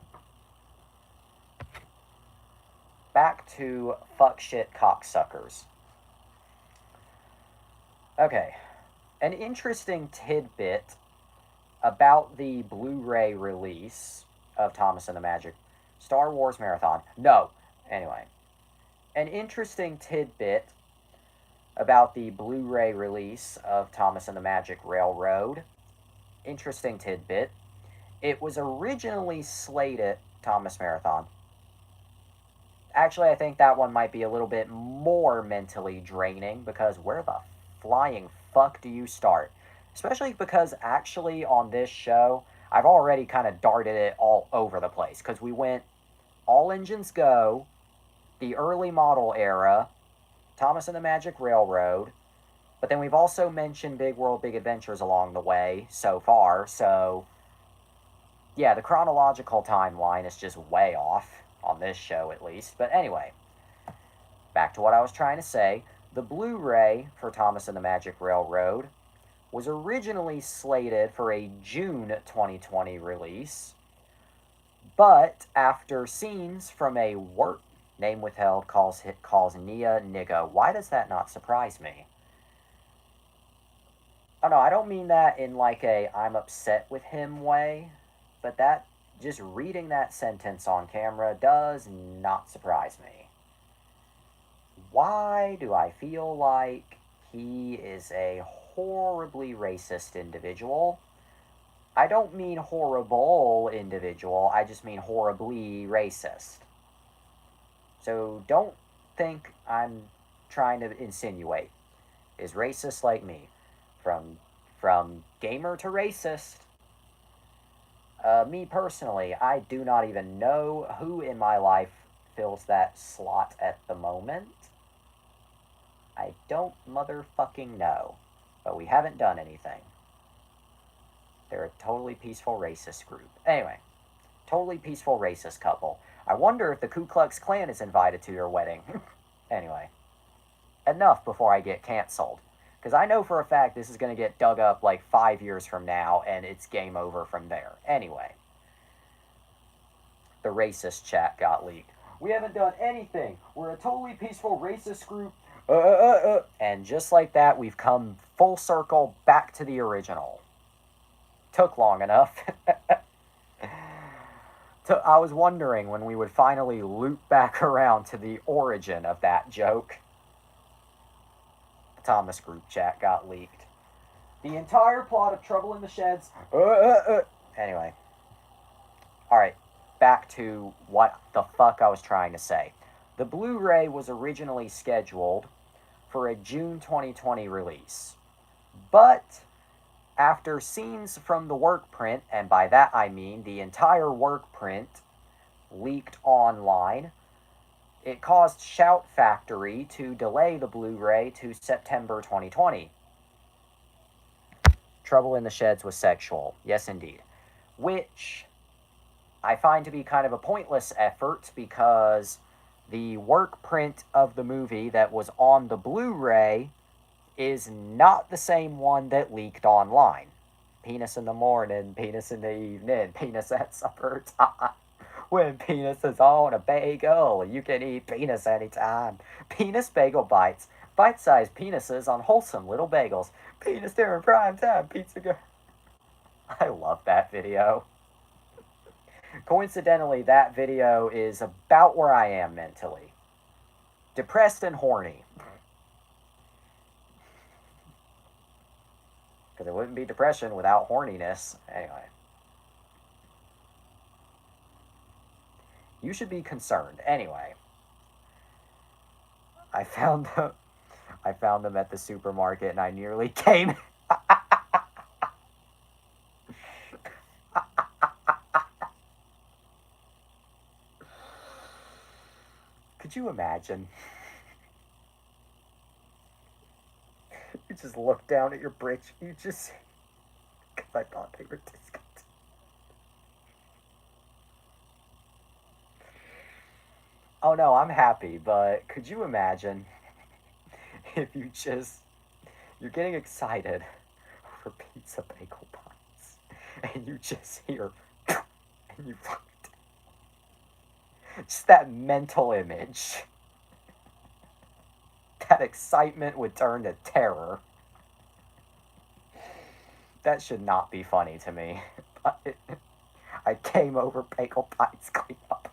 Back to fuck shit cocksuckers. Okay. An interesting tidbit about the Blu-ray release of Thomas and the Magic Star Wars Marathon. No. Anyway. An interesting tidbit about the Blu-ray release of Thomas and the Magic Railroad. Interesting tidbit. It was originally slated... Thomas Marathon. Actually, I think that one might be a little bit more mentally draining, because where the flying fuck do you start? Especially because actually on this show, I've already kind of darted it all over the place, because we went All Engines Go, the early model era, Thomas and the Magic Railroad, but then we've also mentioned Big World, Big Adventures along the way so far, so yeah, the chronological timeline is just way off, on this show at least. But anyway, back to what I was trying to say. The Blu-ray for Thomas and the Magic Railroad was originally slated for a June 2020 release, but after scenes from a work... Name withheld calls Nia nigga. Why does that not surprise me? Oh no, I don't mean that in like a I'm upset with him way, but that, just reading that sentence on camera does not surprise me. Why do I feel like he is a horribly racist individual? I don't mean horrible individual, I just mean horribly racist. So don't think I'm trying to insinuate. Is racist like me. From gamer to racist. Me personally, I do not even know who in my life fills that slot at the moment. I don't motherfucking know. But we haven't done anything. They're a totally peaceful racist group. Anyway, totally peaceful racist couple. I wonder if the Ku Klux Klan is invited to your wedding. Anyway, enough before I get canceled. Because I know for a fact this is going to get dug up like 5 years from now and it's game over from there. Anyway, the racist chat got leaked. We haven't done anything. We're a totally peaceful racist group. And just like that, we've come full circle back to the original. Took long enough. I was wondering when we would finally loop back around to the origin of that joke. The Thomas group chat got leaked. The entire plot of Trouble in the Sheds. Anyway. Alright, back to what the fuck I was trying to say. The Blu-ray was originally scheduled for a June 2020 release. But after scenes from the work print, and by that I mean the entire work print, leaked online, it caused Shout Factory to delay the Blu-ray to September 2020. Trouble in the Sheds was sexual. Yes, indeed. Which I find to be kind of a pointless effort because the work print of the movie that was on the Blu-ray is not the same one that leaked online. Penis in the morning, penis in the evening, penis at supper time. When penis is on a bagel, you can eat penis anytime. Penis bagel bites. Bite-sized penises on wholesome little bagels. Penis during prime time, pizza girl. I love that video. Coincidentally, that video is about where I am mentally. Depressed and horny. Because it wouldn't be depression without horniness. Anyway. You should be concerned. Anyway. I found them at the supermarket and I nearly came. Could you imagine? You just look down at your britch. You just... Because I thought they were disgusting. Oh no, I'm happy, but could you imagine if you just... You're getting excited over pizza bagel bites, and you just hear... And you... Just that mental image. That excitement would turn to terror. That should not be funny to me. But I came over bagel bites clean up.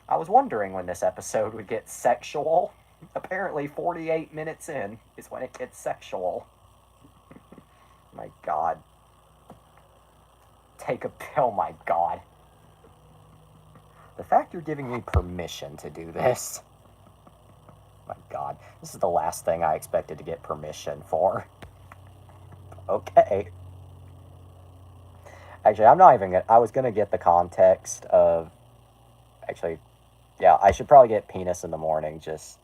I was wondering when this episode would get sexual. Apparently 48 minutes in is when it gets sexual. My god. Take a pill, my god. The fact you're giving me permission to do this. My god. This is the last thing I expected to get permission for. Okay. Actually, I'm not even gonna... I was gonna get the context of... Actually, yeah, I should probably get penis in the morning, just...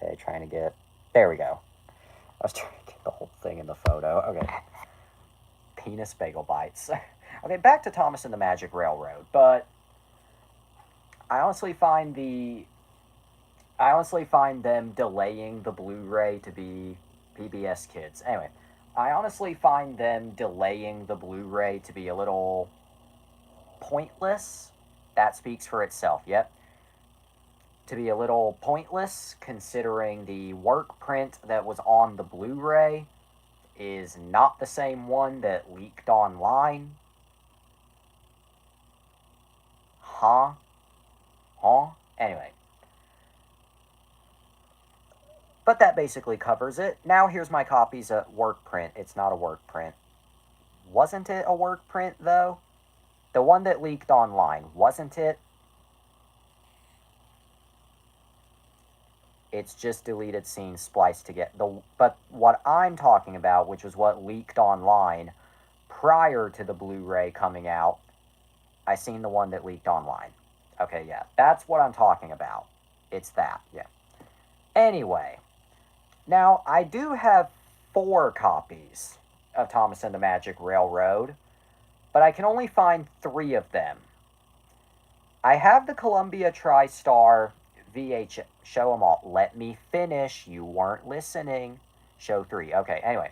Okay, trying to get... There we go. I was trying to get the whole thing in the photo. Okay. Penis bagel bites. Okay, back to Thomas and the Magic Railroad, but... I honestly find them delaying the Blu-ray to be PBS Kids. Anyway, I honestly find them delaying the Blu-ray to be a little pointless. That speaks for itself, yep. To be a little pointless, considering the work print that was on the Blu-ray is not the same one that leaked online. Huh? Anyway. But that basically covers it. Now here's my copies of work print. It's not a work print. Wasn't it a work print, though? The one that leaked online, wasn't it? It's just deleted scenes spliced together. But what I'm talking about, which was what leaked online prior to the Blu-ray coming out, I seen the one that leaked online. Okay, yeah, that's what I'm talking about. It's that, yeah. Anyway, now I do have 4 copies of Thomas and the Magic Railroad, but I can only find 3 of them. I have the Columbia TriStar VH. Show them all. Let me finish. You weren't listening. Show 3. Okay, anyway.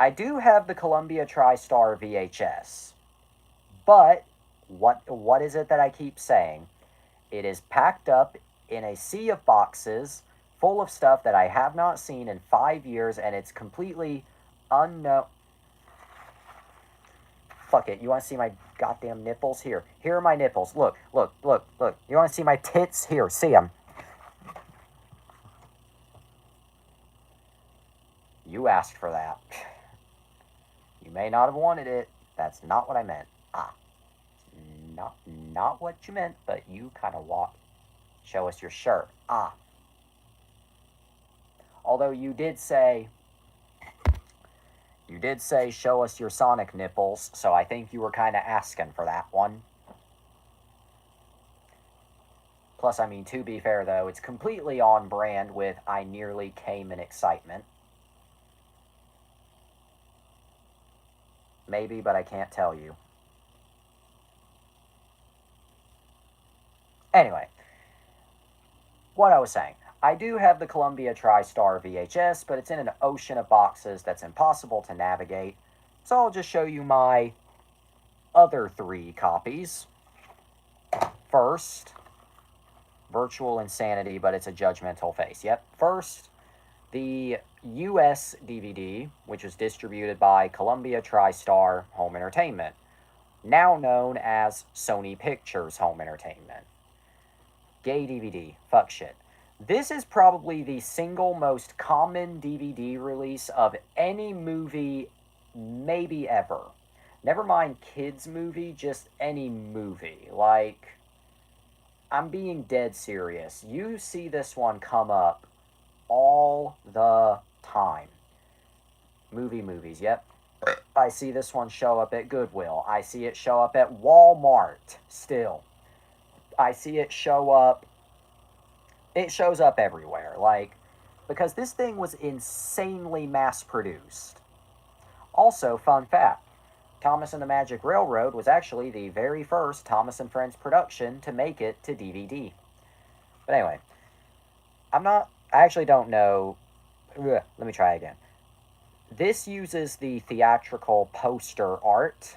I do have the Columbia TriStar VHS. But what is it that I keep saying? It is packed up in a sea of boxes full of stuff that I have not seen in 5 years, and it's completely unknown. Fuck it. You want to see my goddamn nipples? Here. Here are my nipples. Look, look, look, look. You want to see my tits? Here, see them. You asked for that. You may not have wanted it. That's not what I meant. Not what you meant, but you kind of walk. Show us your shirt. Although you did say show us your Sonic nipples, so I think you were kind of asking for that one. Plus, I mean, to be fair though, it's completely on brand with I nearly came in excitement. Maybe, but I can't tell you. Anyway, what I was saying. I do have the Columbia TriStar VHS, but it's in an ocean of boxes that's impossible to navigate. So I'll just show you my other 3 copies. First, Virtual Insanity, but it's a judgmental face. Yep. First, the US DVD, which was distributed by Columbia TriStar Home Entertainment, now known as Sony Pictures Home Entertainment. Gay DVD. Fuck shit. This is probably the single most common DVD release of any movie, maybe ever. Never mind kids' movie, just any movie. Like, I'm being dead serious. You see this one come up all the time. Movies, yep. I see this one show up at Goodwill. I see it show up at Walmart still. I see it show up. It shows up everywhere. Like, because this thing was insanely mass produced. Also, fun fact, Thomas and the Magic Railroad was actually the very first Thomas and Friends production to make it to DVD. But anyway, I actually don't know. Let me try again. This uses the theatrical poster art,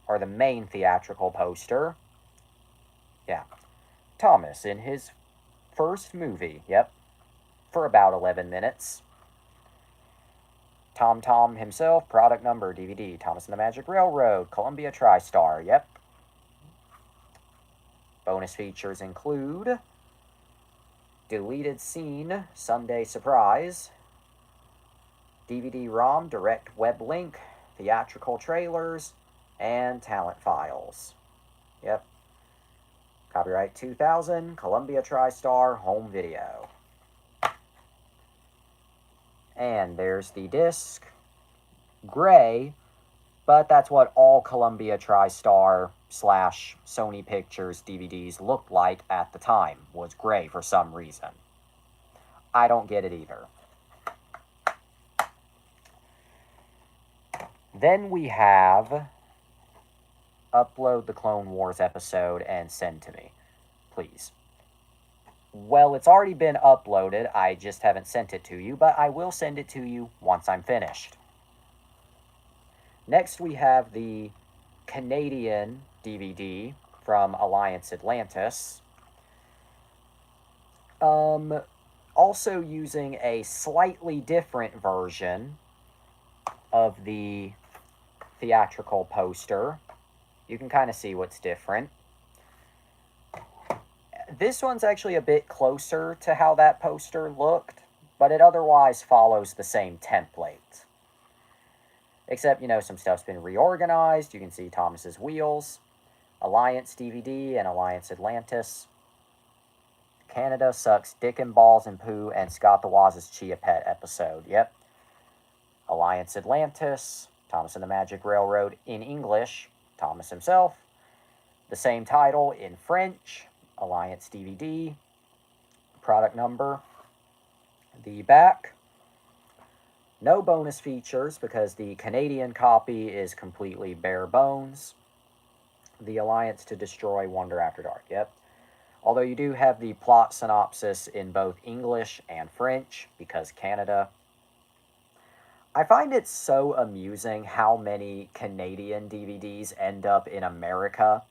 or the main theatrical poster. Yeah. Thomas in his first movie, yep, for about 11 minutes. Tom himself, product number, DVD, Thomas and the Magic Railroad, Columbia TriStar, yep. Bonus features include deleted scene, Sunday surprise, DVD-ROM, direct web link, theatrical trailers, and talent files. Yep. Copyright 2000, Columbia TriStar Home Video. And there's the disc. Gray, but that's what all Columbia TriStar / Sony Pictures DVDs looked like at the time, was gray for some reason. I don't get it either. Then we have upload the Clone Wars episode and send to me, please. Well, it's already been uploaded. I just haven't sent it to you, but I will send it to you once I'm finished. Next, we have the Canadian DVD from Alliance Atlantis. Also using a slightly different version of the theatrical poster. You can kind of see what's different. This one's actually a bit closer to how that poster looked. but it otherwise follows the same template. Except, some stuff's been reorganized. You can see Thomas's Wheels, Alliance DVD, and Alliance Atlantis. Canada Sucks Dick and Balls and Poo, and Scott the Waz's Chia Pet episode. Yep. Alliance Atlantis, Thomas and the Magic Railroad in English, Thomas himself. The same title in French, Alliance DVD. Product number. The back. No bonus features because the Canadian copy is completely bare bones. The Alliance to Destroy Wonder After Dark, yep. Although you do have the plot synopsis in both English and French, because Canada. I find it so amusing how many Canadian DVDs end up in America.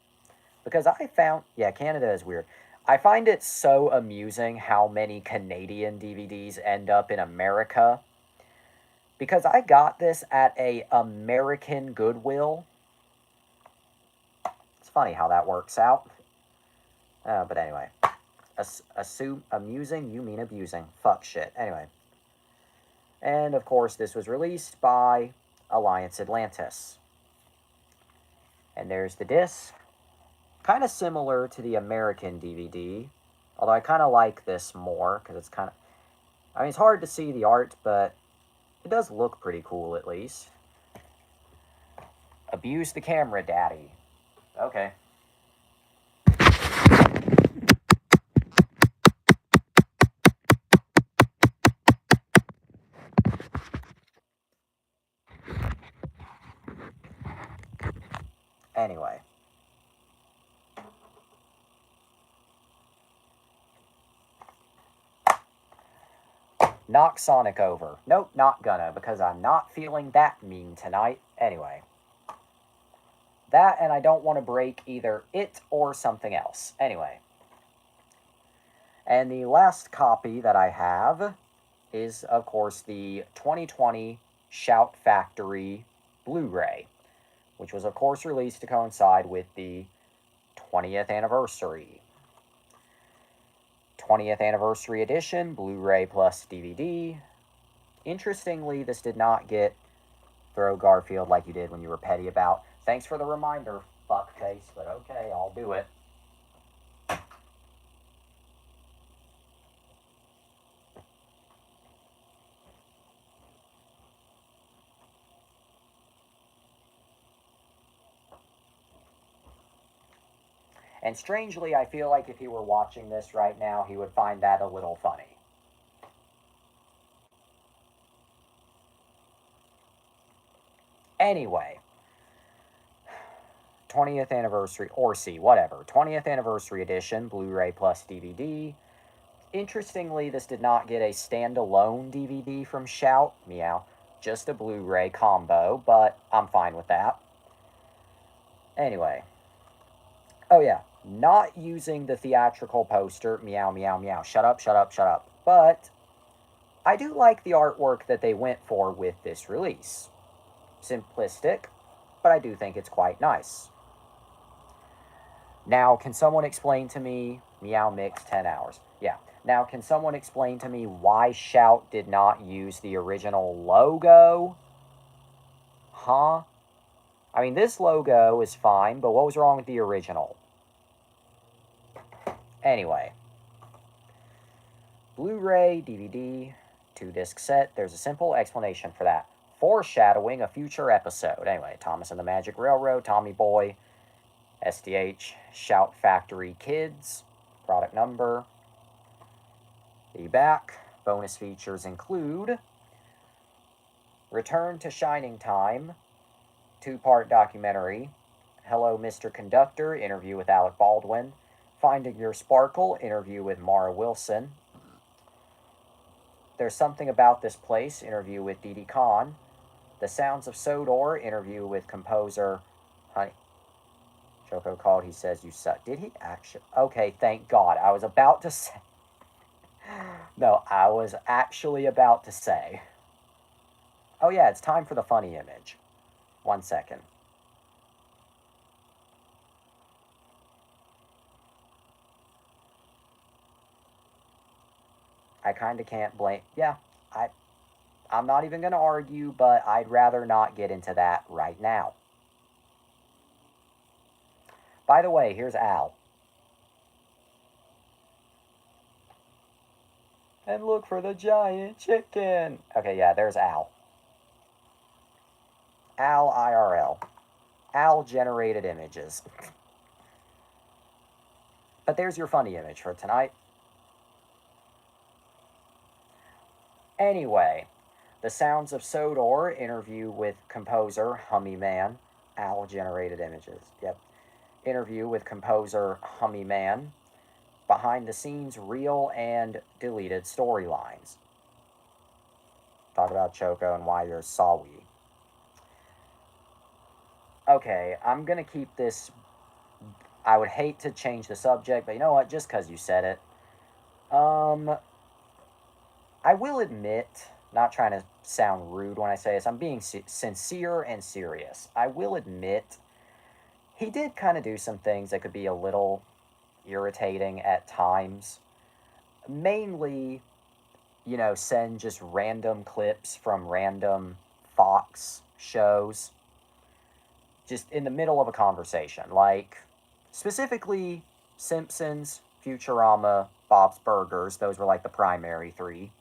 Because I found, yeah, Canada is weird. I find it so amusing how many Canadian DVDs end up in America. Because I got this at a American Goodwill. It's funny how that works out. But anyway. Assume amusing, you mean abusing. Fuck shit. Anyway. And of course, this was released by Alliance Atlantis. And there's the disc. Kind of similar to the American DVD. Although I kind of like this more, because it's kind of... I mean, it's hard to see the art, but it does look pretty cool, at least. Abuse the camera, daddy. Okay. Anyway. Knock Sonic over. Nope, not gonna, because I'm not feeling that mean tonight. Anyway. That, and I don't want to break either it or something else. Anyway. And the last copy that I have is, of course, the 2020 Shout Factory Blu-ray, which was, of course, released to coincide with the 20th anniversary. 20th anniversary edition, Blu-ray plus DVD. Interestingly, this did not get Throw Garfield like you did when you were petty about. Thanks for the reminder, fuckface, but okay, I'll do it. And strangely, I feel like if he were watching this right now, he would find that a little funny. Anyway, 20th anniversary, or C, whatever. 20th anniversary edition, Blu-ray plus DVD. Interestingly, this did not get a standalone DVD from Shout, meow, just a Blu-ray combo, but I'm fine with that. Anyway. Oh yeah, not using the theatrical poster, meow, meow, meow, shut up, shut up, shut up. But I do like the artwork that they went for with this release. Simplistic, but I do think it's quite nice. Now, can someone explain to me, meow mix 10 hours. Yeah. Now, can someone explain to me why Shout did not use the original logo? Huh? I mean, this logo is fine, but what was wrong with the original? Anyway. Blu-ray, DVD, 2-disc set. There's a simple explanation for that. Foreshadowing a future episode. Anyway, Thomas and the Magic Railroad, Tommy Boy, SDH, Shout Factory Kids, product number. The back. Bonus features include Return to Shining Time, 2-part documentary, Hello Mr. Conductor, interview with Alec Baldwin, Finding Your Sparkle, interview with Mara Wilson, There's Something About This Place, interview with Didi Khan, The Sounds of Sodor, interview with composer Honey. Choco called, he says you suck. Did he actually? Okay, thank God. I was about to say. No, I was actually about to say. Oh yeah, it's time for the funny image. 1 second. I kind of can't blame. Yeah, I, I'm not even going to argue, but I'd rather not get into that right now. By the way, here's Al. And look for the giant chicken. Okay, yeah, there's Al. Al IRL. Al generated images. But there's your funny image for tonight. Anyway, the Sounds of Sodor interview with composer Hummy Man. Al generated images. Yep. Interview with composer Hummy Man. Behind the scenes, real and deleted storylines. Talk about Choco and why you're Sawi. Okay, I'm gonna keep this. I would hate to change the subject, but you know what? Just because you said it. Um, I will admit, not trying to sound rude when I say this, I'm being sincere and serious. I will admit, he did kind of do some things that could be a little irritating at times. Mainly, send just random clips from random Fox shows just in the middle of a conversation. Like, specifically, Simpsons, Futurama, Bob's Burgers. Those were like the primary three.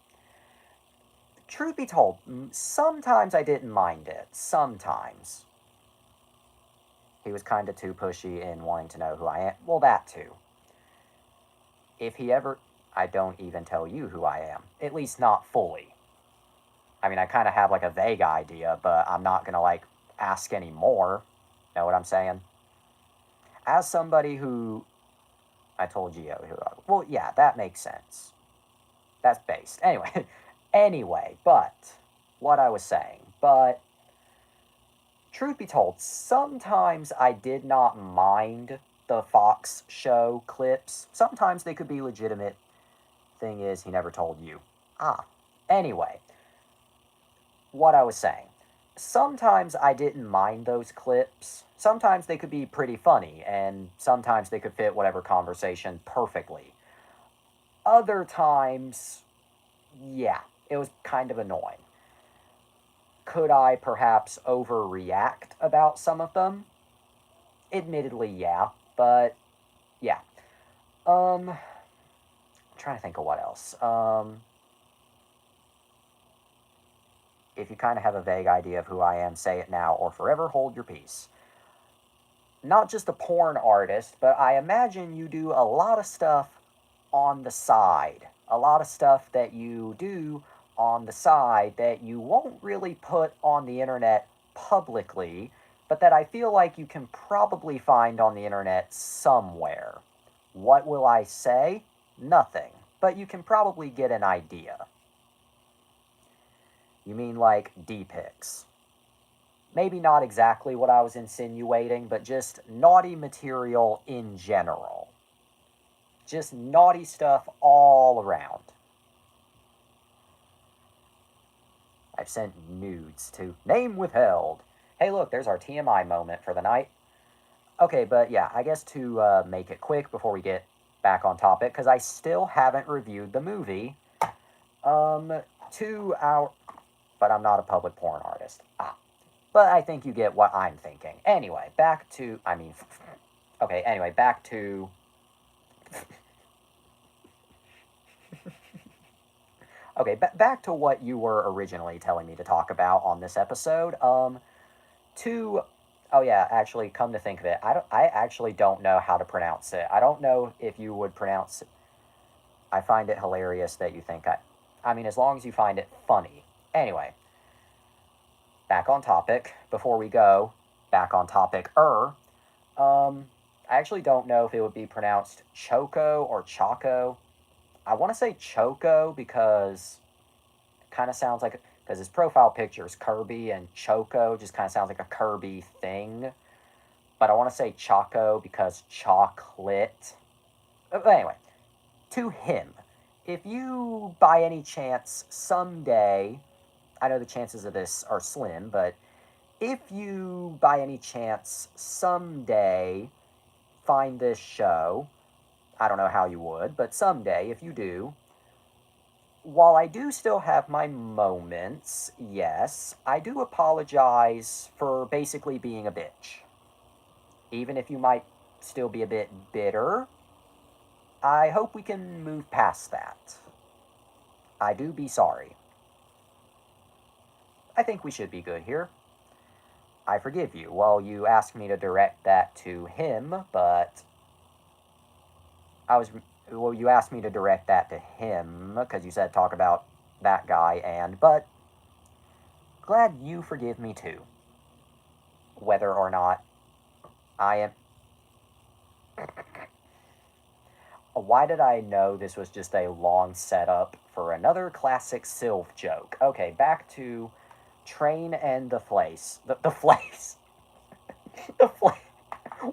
Truth be told, sometimes I didn't mind it. Sometimes. He was kind of too pushy in wanting to know who I am. Well, that too. If he ever. I don't even tell you who I am. At least not fully. I mean, I kind of have like a vague idea, but I'm not going to like ask any more. Know what I'm saying? As somebody who. I told Gio who I. Well, yeah, that makes sense. That's based. Anyway. Anyway, but. What I was saying. But. Truth be told, sometimes I did not mind the Fox show clips. Sometimes they could be legitimate. Thing is, he never told you. Anyway, what I was saying. Sometimes I didn't mind those clips. Sometimes they could be pretty funny, and sometimes they could fit whatever conversation perfectly. Other times, yeah, it was kind of annoying. Could I perhaps overreact about some of them? Admittedly, yeah, but yeah. I'm trying to think of what else. If you kind of have a vague idea of who I am, say it now or forever hold your peace. Not just a porn artist, but I imagine you do a lot of stuff on the side. A lot of stuff that you do on the side that you won't really put on the internet publicly, but that I feel like you can probably find on the internet somewhere. What will I say? Nothing. But you can probably get an idea. You mean like D-pics? Maybe not exactly what I was insinuating, but just naughty material in general. Just naughty stuff all around. I've sent nudes to name withheld. Hey, look, there's our TMI moment for the night. Okay, but yeah, I guess to make it quick before we get back on topic, because I still haven't reviewed the movie. 2 hour. But I'm not a public porn artist. But I think you get what I'm thinking. Anyway, back to. Okay, anyway, back to. Okay, back to what you were originally telling me to talk about on this episode. To. Oh yeah, actually, come to think of it, I actually don't know how to pronounce it. I don't know if you would pronounce it. I find it hilarious that you think I. I mean, as long as you find it funny. Anyway, back on topic. Before we go, back on topic. I actually don't know if it would be pronounced Choco or Choco. I want to say Choco because it kind of sounds like, because his profile picture is Kirby, and Choco just kind of sounds like a Kirby thing. But I want to say Choco because chocolate. But anyway, to him, if you by any chance someday, I know the chances of this are slim, but if you by any chance someday find this show, I don't know how you would, but someday, if you do, while I do still have my moments, yes, I do apologize for basically being a bitch. Even if you might still be a bit bitter, I hope we can move past that. I do be sorry. I think we should be good here. I forgive you. Well, you asked me to direct that to him, but I was. Well, you asked me to direct that to him because you said talk about that guy, but glad you forgive me too. Whether or not I am. Why did I know this was just a long setup for another classic Sylph joke? Okay, back to Train and the Flace. The Flace. The Flace.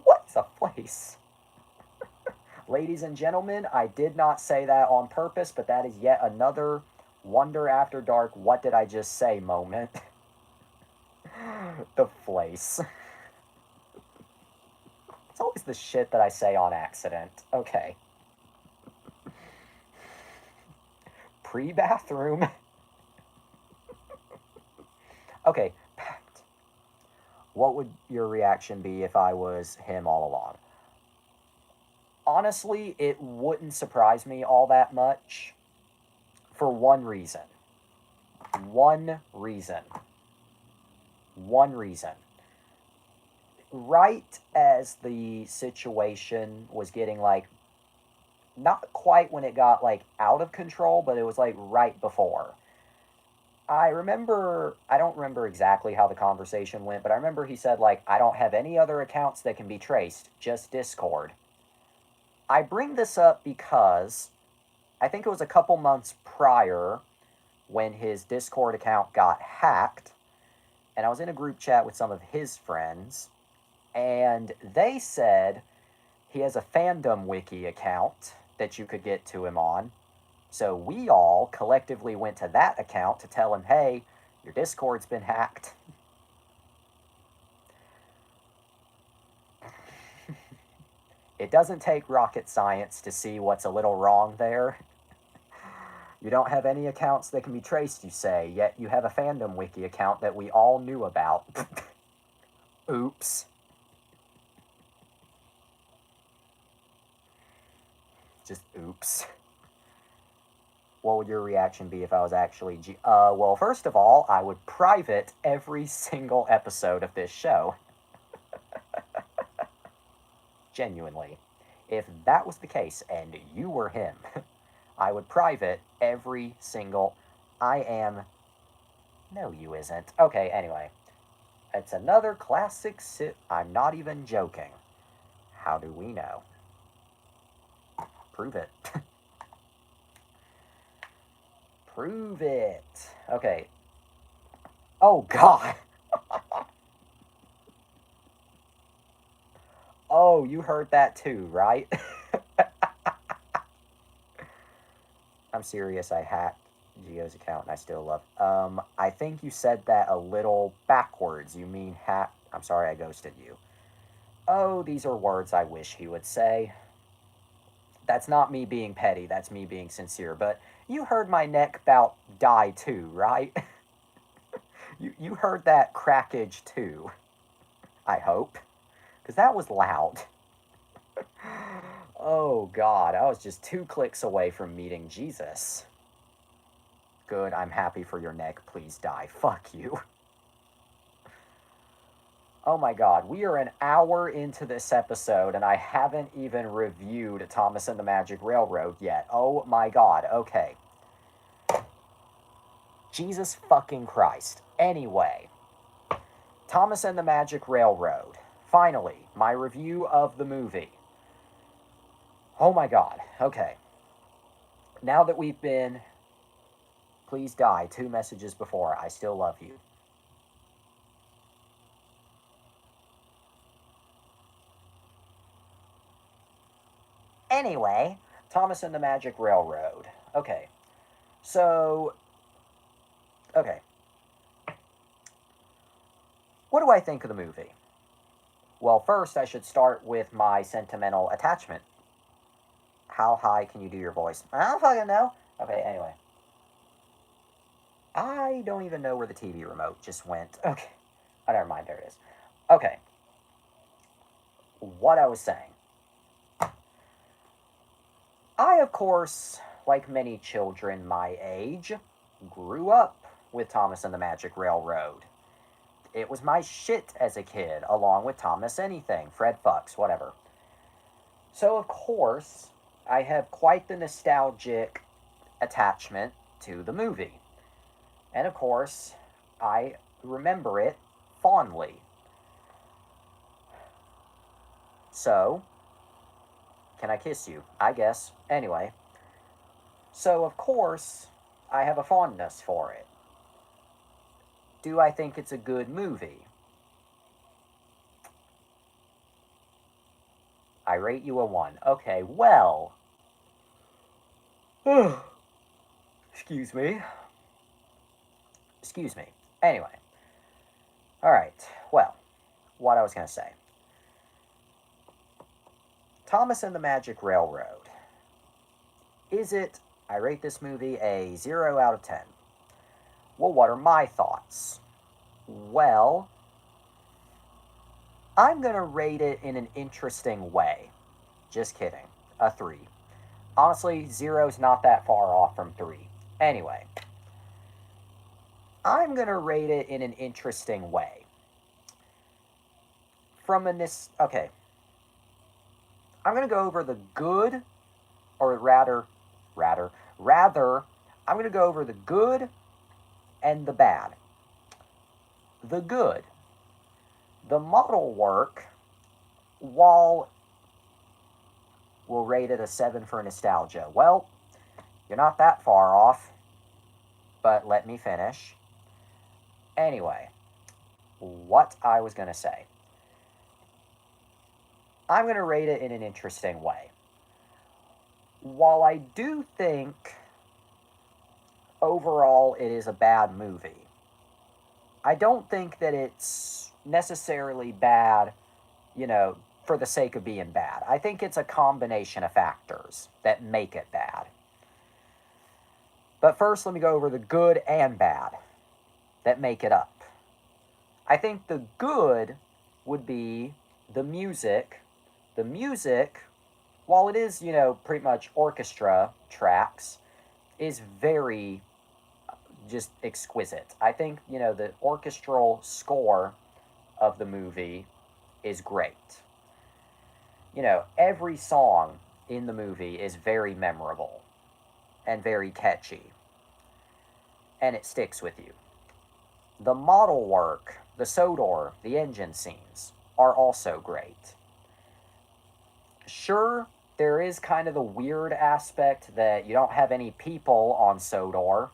What's a Flace? Ladies and gentlemen, I did not say that on purpose, but that is yet another Wonder After Dark, what did I just say moment. The Flace. It's always the shit that I say on accident. Okay. Pre-bathroom. Okay, Pact. What would your reaction be if I was him all along? Honestly, it wouldn't surprise me all that much for one reason. One reason. One reason. Right as the situation was getting like, not quite when it got like out of control, but it was like right before. I remember, I don't remember exactly how the conversation went, but I remember he said, like, I don't have any other accounts that can be traced, just Discord. I bring this up because I think it was a couple months prior when his Discord account got hacked, and I was in a group chat with some of his friends, and they said he has a fandom wiki account that you could get to him on. So we all collectively went to that account to tell him, hey, your Discord's been hacked. It doesn't take rocket science to see what's a little wrong there. You don't have any accounts that can be traced, you say, yet you have a fandom wiki account that we all knew about. Oops. Just oops. What would your reaction be if I was actually well, first of all, I would private every single episode of this show. Genuinely. If that was the case and you were him, I would private every single. I am. No, you isn't. Okay, anyway. It's another classic I'm not even joking. How do we know? Prove it. Prove it. Okay. Oh, God. Oh, you heard that too, right? I'm serious, I hacked Gio's account and I still love. I think you said that a little backwards. You mean hack. I'm sorry I ghosted you. Oh, these are words I wish he would say. That's not me being petty, that's me being sincere. But you heard my neck bout die too, right? you heard that crackage too. I hope. Because that was loud. Oh, God, I was just 2 clicks away from meeting Jesus. Good, I'm happy for your neck. Please die. Fuck you. Oh my God, we are an hour into this episode and I haven't even reviewed Thomas and the Magic Railroad yet. Oh my God, okay. Jesus fucking Christ. Anyway, Thomas and the Magic Railroad. Finally, my review of the movie. Oh my God, okay. Now that we've been... Please die. 2 messages before. I still love you. Anyway, Thomas and the Magic Railroad. Okay. So... Okay. What do I think of the movie? Well, first I should start with my sentimental attachment. How high can you do your voice? I don't fucking know. Okay, anyway. I don't even know where the TV remote just went. Okay. Oh, never mind. There it is. Okay. What I was saying. I, of course, like many children my age, grew up with Thomas and the Magic Railroad. It was my shit as a kid, along with Thomas Anything, Fred Fucks, whatever. So, of course, I have quite the nostalgic attachment to the movie. And, of course, I remember it fondly. So, can I kiss you? I guess. Anyway, so of course, I have a fondness for it. Do I think it's a good movie? I rate you a 1. Okay, well. Excuse me. Excuse me. Anyway. Alright, well, what I was going to say. Thomas and the Magic Railroad. Is it, I rate this movie a 0 out of 10. Well, what are my thoughts? Well, I'm going to rate it in an interesting way. Just kidding. A 3. Honestly, 0's not that far off from 3. Anyway, I'm going to rate it in an interesting way. Okay. I'm going to go over the good, or rather, I'm going to go over the good and the bad. The good. The model work, while we'll rate it a 7 for nostalgia. Well, you're not that far off, but let me finish. Anyway, what I was going to say. I'm going to rate it in an interesting way. While I do think overall it is a bad movie, I don't think that it's necessarily bad, for the sake of being bad. I think it's a combination of factors that make it bad. But first, let me go over the good and bad that make it up. I think the good would be the music. The music, while it is, pretty much orchestra tracks, is very just exquisite. I think, the orchestral score of the movie is great. Every song in the movie is very memorable and very catchy. And it sticks with you. The model work, the sodor, the engine scenes are also great. Sure, there is kind of the weird aspect that you don't have any people on Sodor,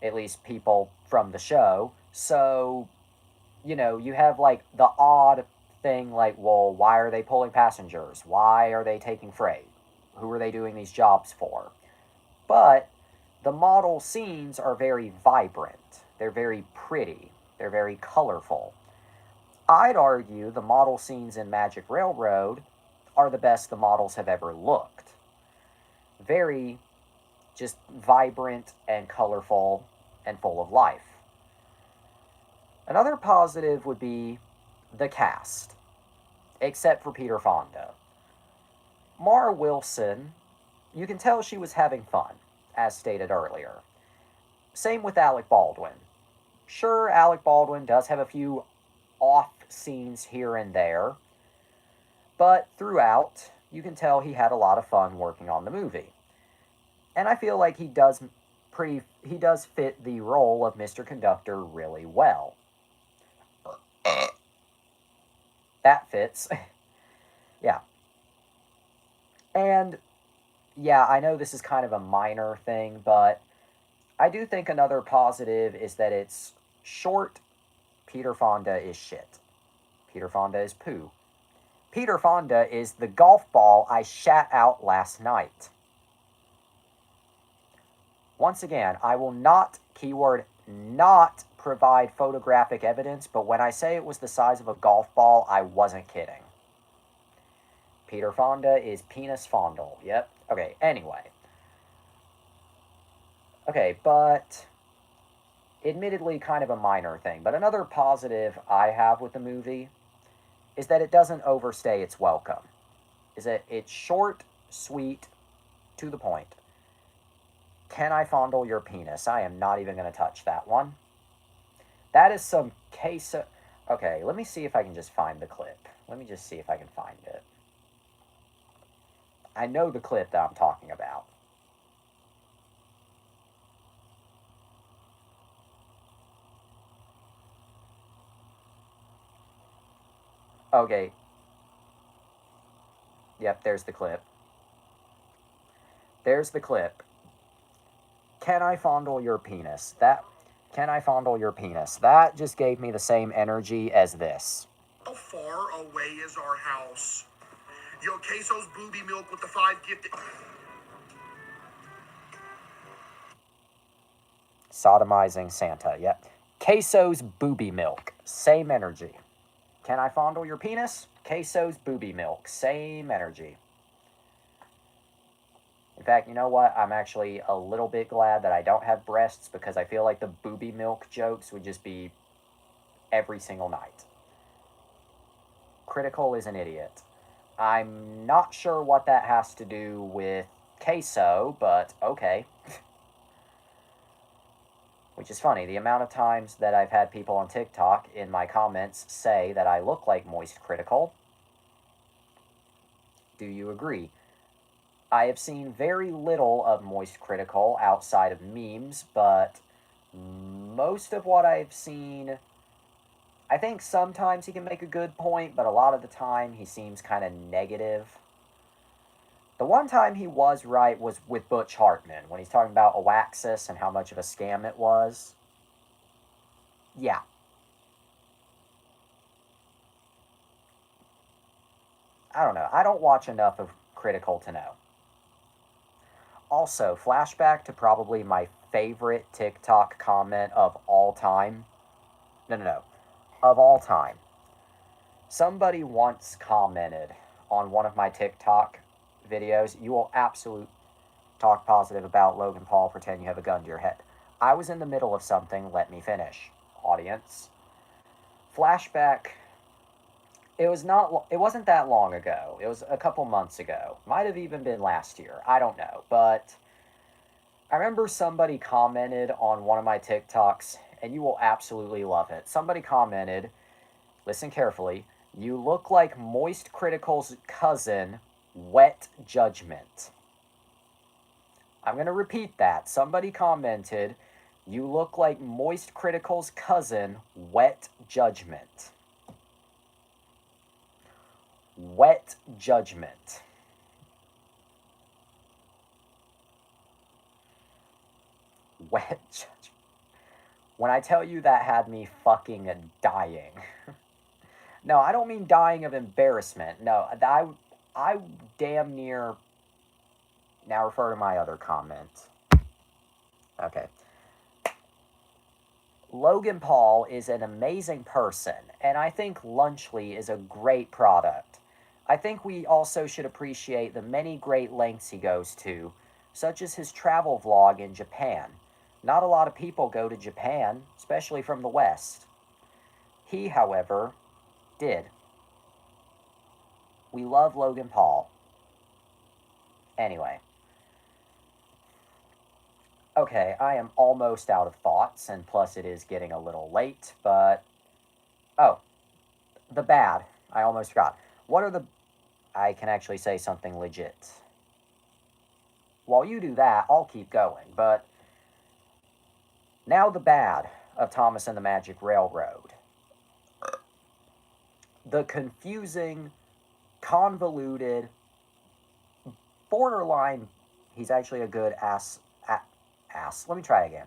at least people from the show, so, you have, like, the odd thing, like, well, why are they pulling passengers? Why are they taking freight? Who are they doing these jobs for? But the model scenes are very vibrant. They're very pretty. They're very colorful. I'd argue the model scenes in Magic Railroad are the best the models have ever looked. Very just vibrant and colorful and full of life. Another positive would be the cast, except for Peter Fonda. Mara Wilson, you can tell she was having fun, as stated earlier. Same with Alec Baldwin. Sure, Alec Baldwin does have a few off scenes here and there, but throughout, you can tell he had a lot of fun working on the movie. And I feel like he does fit the role of Mr. Conductor really well. That fits. Yeah. And yeah, I know this is kind of a minor thing, but I do think another positive is that it's short. Peter Fonda is shit. Peter Fonda is poo. Peter Fonda is the golf ball I shat out last night. Once again, I will not, keyword not, provide photographic evidence, but when I say it was the size of a golf ball, I wasn't kidding. Peter Fonda is penis fondle. Yep. Okay, anyway. Okay, but Admittedly, kind of a minor thing, but another positive I have with the movie is that it doesn't overstay its welcome. Is that it's short, sweet, to the point. Can I fondle your penis? I am not even going to touch that one. That is some case of... Okay, let me see if I can just find the clip. Let me just see if I can find it. I know the clip that I'm talking about. Okay. Yep, there's the clip. There's the clip. Can I fondle your penis? Can I fondle your penis? That just gave me the same energy as this. How far away is our house? Yo, Queso's booby milk with the 5 gifted. Sodomizing Santa. Yep. Queso's booby milk. Same energy. Can I fondle your penis? Queso's booby milk. Same energy. In fact, you know what? I'm actually a little bit glad that I don't have breasts because I feel like the booby milk jokes would just be every single night. Critical is an idiot. I'm not sure what that has to do with queso, but okay. Which is funny, the amount of times that I've had people on TikTok in my comments say that I look like Moist Critical. Do you agree? I have seen very little of Moist Critical outside of memes, but most of what I've seen, I think sometimes he can make a good point, but a lot of the time he seems kind of negative. The one time he was right was with Butch Hartman, when he's talking about Oaxis and how much of a scam it was. Yeah. I don't know. I don't watch enough of Critical to know. Also, flashback to probably my favorite TikTok comment of all time. No. Of all time. Somebody once commented on one of my TikTok videos, you will absolutely talk positive about Logan Paul, pretend you have a gun to your head. I was in the middle of something, let me finish. Audience. Flashback. It wasn't that long ago. It was a couple months ago. Might have even been last year. I don't know. But I remember somebody commented on one of my TikToks, and you will absolutely love it. Somebody commented, listen carefully, you look like Moist Critical's cousin, Wet Judgment. I'm going to repeat that. Somebody commented, you look like Moist Critical's cousin, Wet Judgment. Wet Judgment. Wet Judgment. When I tell you that had me fucking dying. No, I don't mean dying of embarrassment. No, I damn near... Now refer to my other comment. Okay. Logan Paul is an amazing person, and I think Lunchly is a great product. I think we also should appreciate the many great lengths he goes to, such as his travel vlog in Japan. Not a lot of people go to Japan, especially from the West. He, however, did. We love Logan Paul. Anyway. Okay, I am almost out of thoughts, and plus it is getting a little late, but... Oh, the bad. I almost forgot. What are the... I can actually say something legit. While you do that, I'll keep going, but... Now the bad of Thomas and the Magic Railroad. The confusing, convoluted, borderline... He's actually a good ass. Let me try again.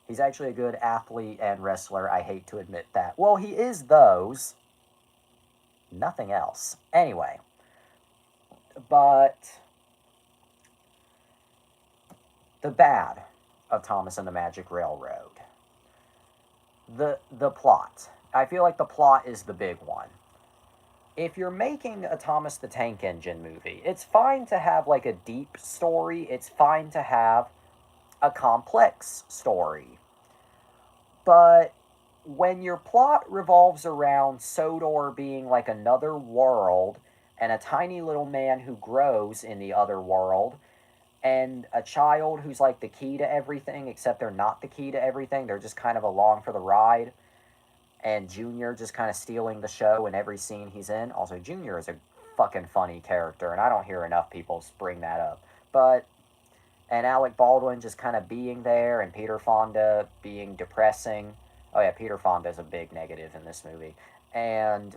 He's actually a good athlete and wrestler. I hate to admit that. Well, he is those. Nothing else. Anyway. But the bad of Thomas and the Magic Railroad. The plot. I feel like the plot is the big one. If you're making a Thomas the Tank Engine movie, it's fine to have like a deep story. It's fine to have a complex story. But when your plot revolves around Sodor being like another world and a tiny little man who grows in the other world and a child who's like the key to everything, except they're not the key to everything, they're just kind of along for the ride, and Junior just kind of stealing the show in every scene he's in. Also, Junior is a fucking funny character, and I don't hear enough people bring that up. But and Alec Baldwin just kind of being there, and Peter Fonda being depressing. Oh yeah, Peter Fonda is a big negative in this movie, and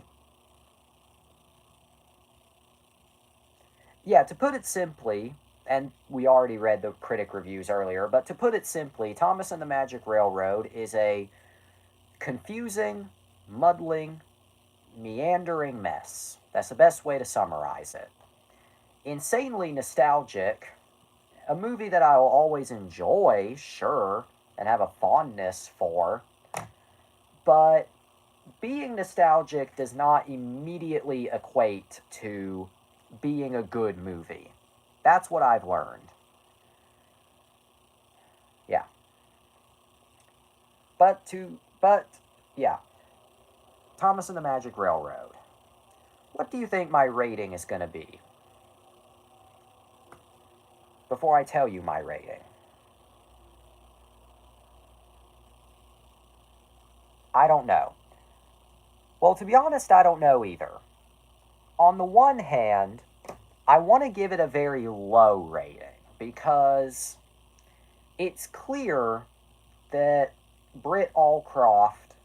yeah, to put it simply, and we already read the critic reviews earlier, but to put it simply, Thomas and the Magic Railroad is a confusing, muddling, meandering mess. That's the best way to summarize it. Insanely nostalgic, a movie that I will always enjoy, sure, and have a fondness for, but being nostalgic does not immediately equate to being a good movie. That's what I've learned. Yeah. But yeah. Thomas and the Magic Railroad. What do you think my rating is going to be? Before I tell you my rating. I don't know. Well, to be honest, I don't know either. On the one hand, I want to give it a very low rating because it's clear that Britt Allcroft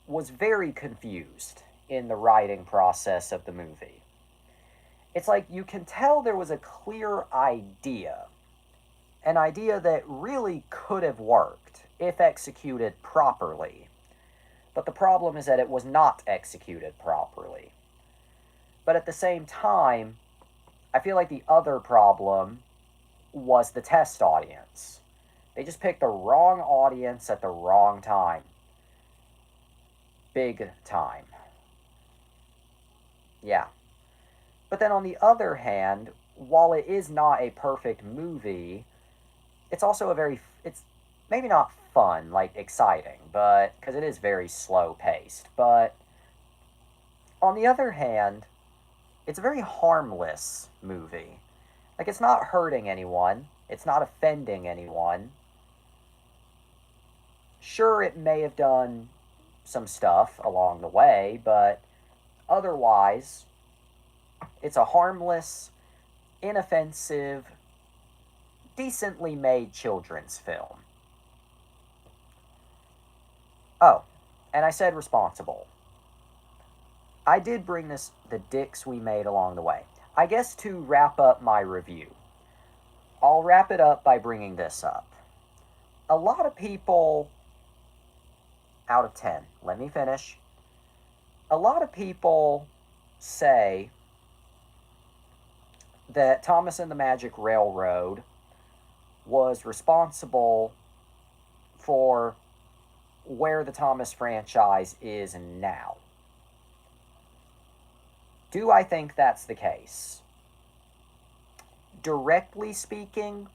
was very confused in the writing process of the movie. It's like you can tell there was a clear idea, an idea that really could have worked if executed properly. But the problem is that it was not executed properly. But at the same time, I feel like the other problem was the test audience. They just picked the wrong audience at the wrong time. Big time. Yeah. But then on the other hand, while it is not a perfect movie, it's also it's maybe not fun, like exciting, but because it is very slow paced. But on the other hand, it's a very harmless movie. Like it's not hurting anyone, it's not offending anyone. Sure, it may have done some stuff along the way, but otherwise, it's a harmless, inoffensive, decently made children's film. Oh, and I said responsible. I did bring the dicks we made along the way. I guess to wrap up my review, I'll wrap it up by bringing this up. A lot of people, out of 10, let me finish. A lot of people say that Thomas and the Magic Railroad was responsible for where the Thomas franchise is now. Do I think that's the case? Directly speaking,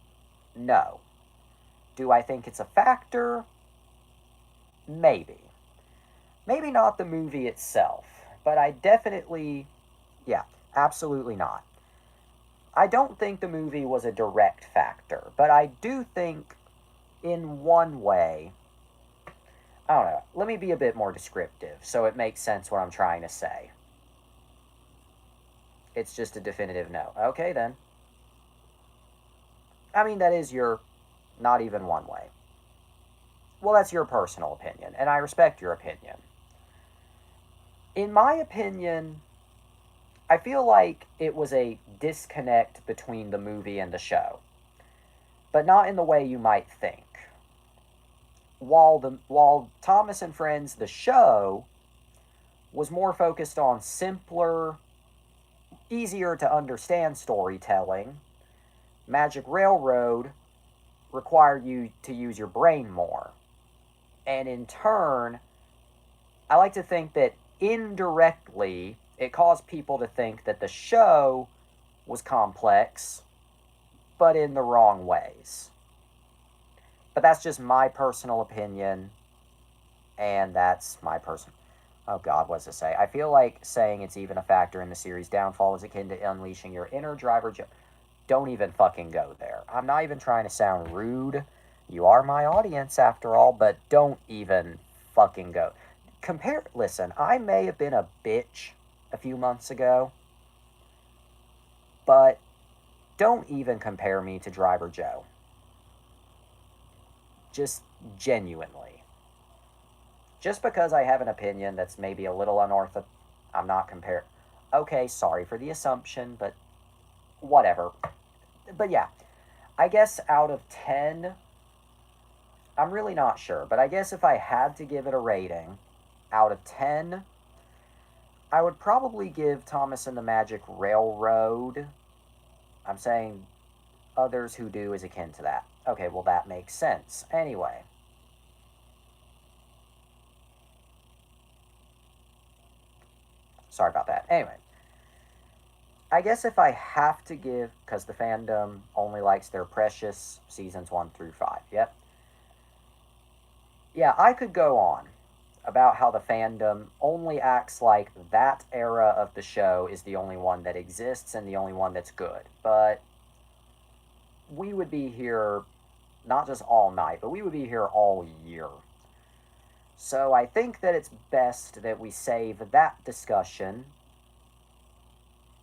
no. Do I think it's a factor? Maybe. Maybe not the movie itself, but I definitely, yeah, absolutely not. I don't think the movie was a direct factor, but I do think in one way, I don't know, let me be a bit more descriptive so it makes sense what I'm trying to say. It's just a definitive no. Okay, then. I mean, that is your not even one way. Well, that's your personal opinion, and I respect your opinion. In my opinion, I feel like it was a disconnect between the movie and the show, but not in the way you might think. While Thomas and Friends, the show, was more focused on simpler, easier to understand storytelling, Magic Railroad required you to use your brain more. And in turn, I like to think that indirectly it caused people to think that the show was complex, but in the wrong ways. But that's just my personal opinion. And that's my person. Oh God, what's to say? I feel like saying it's even a factor in the series' downfall is akin to unleashing your inner driver. Don't even fucking go there. I'm not even trying to sound rude. You are my audience after all, but don't even fucking go. Listen, I may have been a bitch a few months ago, but don't even compare me to Driver Joe. Just genuinely. Just because I have an opinion that's maybe a little unorthodox, I'm not comparing. Okay, sorry for the assumption, but whatever. But yeah, I guess out of 10, I'm really not sure, but I guess if I had to give it a rating out of 10, I would probably give Thomas and the Magic Railroad. I'm saying others who do is akin to that. Okay, well, that makes sense. Anyway. Sorry about that. Anyway. I guess if I have to give, because the fandom only likes their precious seasons 1 through 5. Yep. Yeah, I could go on about how the fandom only acts like that era of the show is the only one that exists and the only one that's good. But we would be here not just all night, but we would be here all year. So I think that it's best that we save that discussion.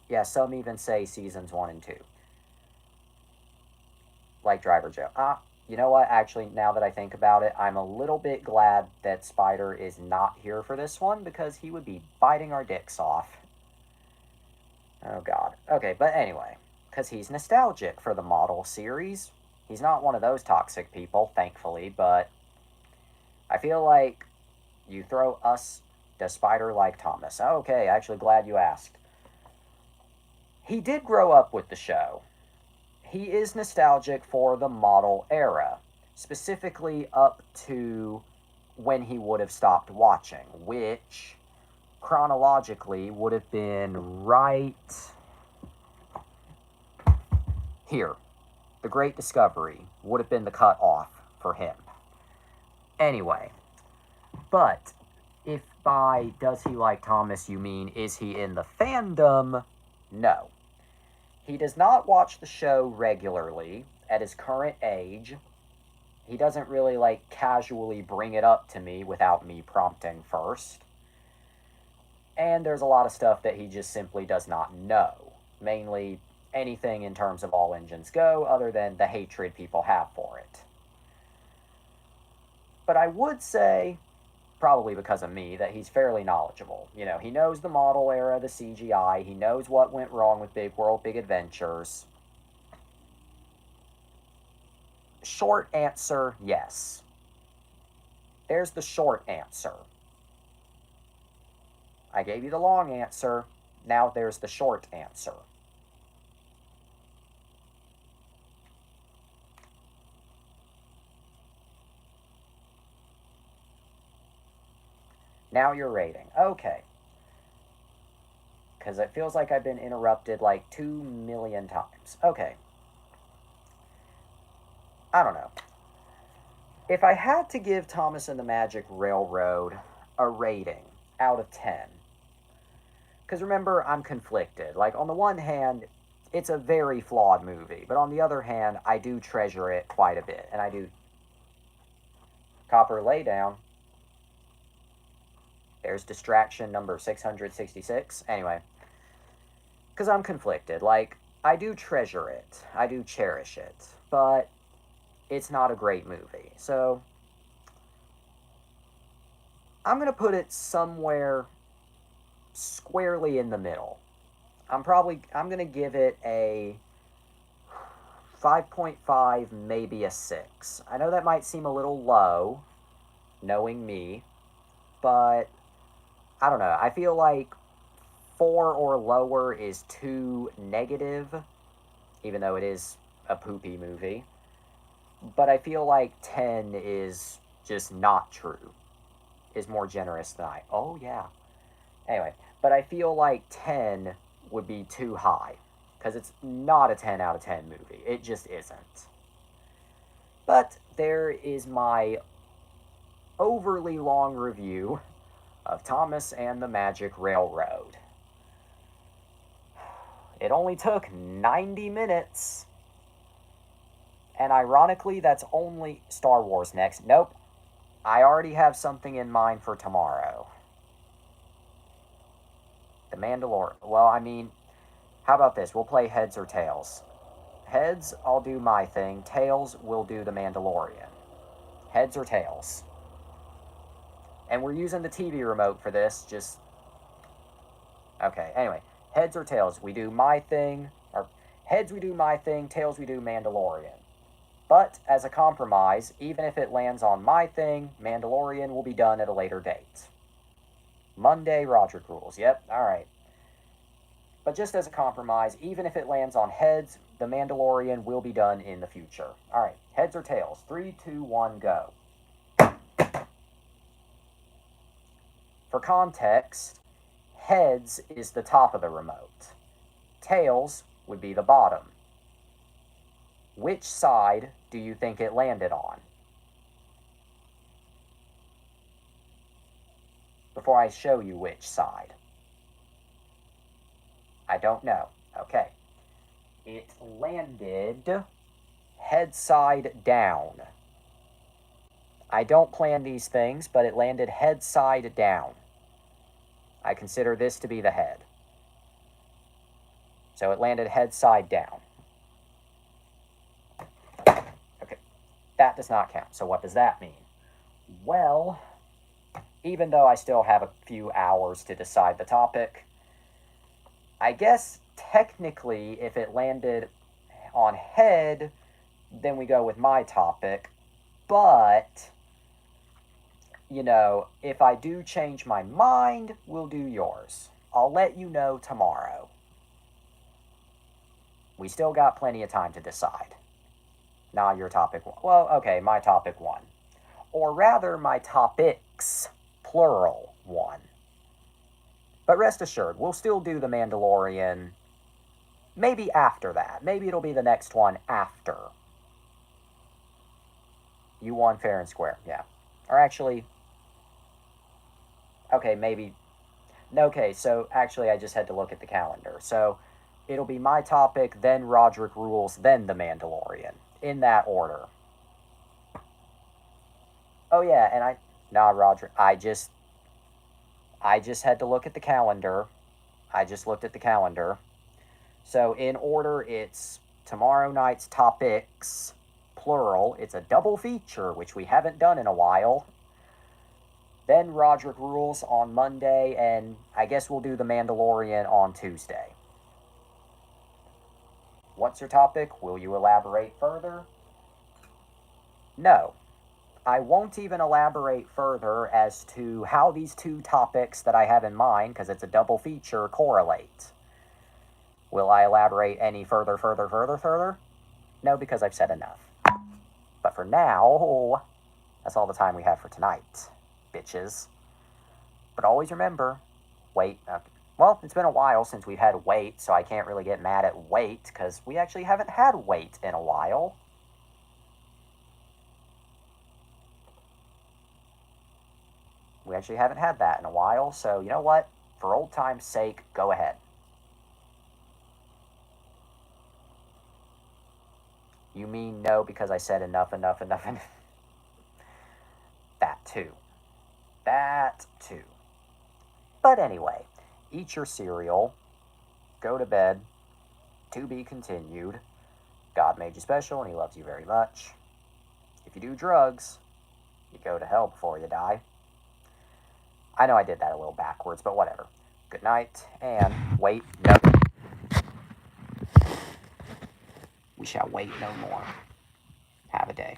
Yeah, some even say seasons 1 and 2. Like Driver Joe. You know what? Actually, now that I think about it, I'm a little bit glad that Spider is not here for this one because he would be biting our dicks off. Oh, God. Okay, but anyway, because he's nostalgic for the model series. He's not one of those toxic people, thankfully, but I feel like you throw us. Does Spider like Thomas? Okay, actually, glad you asked. He did grow up with the show. He is nostalgic for the model era, specifically up to when he would have stopped watching, which chronologically would have been right here. The Great Discovery would have been the cut off for him. Anyway, but if by does he like Thomas you mean is he in the fandom? No. He does not watch the show regularly at his current age. He doesn't really like casually bring it up to me without me prompting first. And there's a lot of stuff that he just simply does not know. Mainly anything in terms of All Engines Go, other than the hatred people have for it. But I would say, probably because of me, that he's fairly knowledgeable. You know, he knows the model era, the CGI, he knows what went wrong with Big World, Big Adventures. Short answer, yes. There's the short answer. I gave you the long answer. Now there's the short answer. Now you're rating. Okay. Because it feels like I've been interrupted like 2 million times. Okay. I don't know. If I had to give Thomas and the Magic Railroad a rating out of 10, because remember, I'm conflicted. Like, on the one hand, it's a very flawed movie, but on the other hand, I do treasure it quite a bit. And I do. Copper Laydown. There's distraction number 666. Anyway, because I'm conflicted. Like, I do treasure it, I do cherish it, but it's not a great movie. So, I'm going to put it somewhere squarely in the middle. I'm going to give it a 5.5, maybe a 6. I know that might seem a little low, knowing me, but I don't know. I feel like 4 or lower is too negative, even though it is a poopy movie. But I feel like 10 is just not true. Is more generous than I. Oh, yeah. Anyway, but I feel like 10 would be too high. Because it's not a 10 out of 10 movie. It just isn't. But there is my overly long review of Thomas and the Magic Railroad. It only took 90 minutes. And ironically, that's only Star Wars next. Nope. I already have something in mind for tomorrow. The Mandalorian. Well, I mean, how about this? We'll play heads or tails. Heads, I'll do my thing. Tails, we'll do the Mandalorian. Heads or tails. And we're using the TV remote for this. Just... Okay, anyway. Heads or tails? We do my thing. Or heads, we do my thing. Tails, we do Mandalorian. But, as a compromise, even if it lands on my thing, Mandalorian will be done at a later date. Monday, Roderick rules. Yep, alright. But just as a compromise, even if it lands on heads, the Mandalorian will be done in the future. Alright, heads or tails? 3, 2, 1, go. For context, heads is the top of the remote. Tails would be the bottom. Which side do you think it landed on? Before I show you which side. I don't know. Okay. It landed head side down. I don't plan these things, but it landed head side down. I consider this to be the head. So it landed head side down. Okay, that does not count. So what does that mean? Well, even though I still have a few hours to decide the topic, I guess technically if it landed on head, then we go with my topic. But, you know, if I do change my mind, we'll do yours. I'll let you know tomorrow. We still got plenty of time to decide. Nah, your topic one. Well, okay, my topic one. Or rather, my topics, plural, one. But rest assured, we'll still do the Mandalorian maybe after that. Maybe it'll be the next one after. You won fair and square, yeah. Or actually, okay, maybe. Okay, so actually I just had to look at the calendar. So it'll be my topic, then Roderick rules, then the Mandalorian. In that order. Oh yeah, and Roderick, I just had to look at the calendar. I just looked at the calendar. So in order, it's tomorrow night's topics, plural. It's a double feature, which we haven't done in a while. Then Roderick rules on Monday, and I guess we'll do the Mandalorian on Tuesday. What's your topic? Will you elaborate further? No. I won't even elaborate further as to how these two topics that I have in mind, because it's a double feature, correlate. Will I elaborate any further? No, because I've said enough. But for now, that's all the time we have for tonight, bitches. But always remember, wait. Well, it's been a while since we've had wait, so I can't really get mad at wait, because we actually haven't had wait in a while. We actually haven't had that in a while, so you know what? For old time's sake, go ahead. You mean no because I said enough. That too. But anyway, eat your cereal, go to bed, to be continued. God made you special and he loves you very much. If you do drugs, you go to hell before you die. I know I did that a little backwards, but whatever. Good night, and wait no. We shall wait no more. Have a day.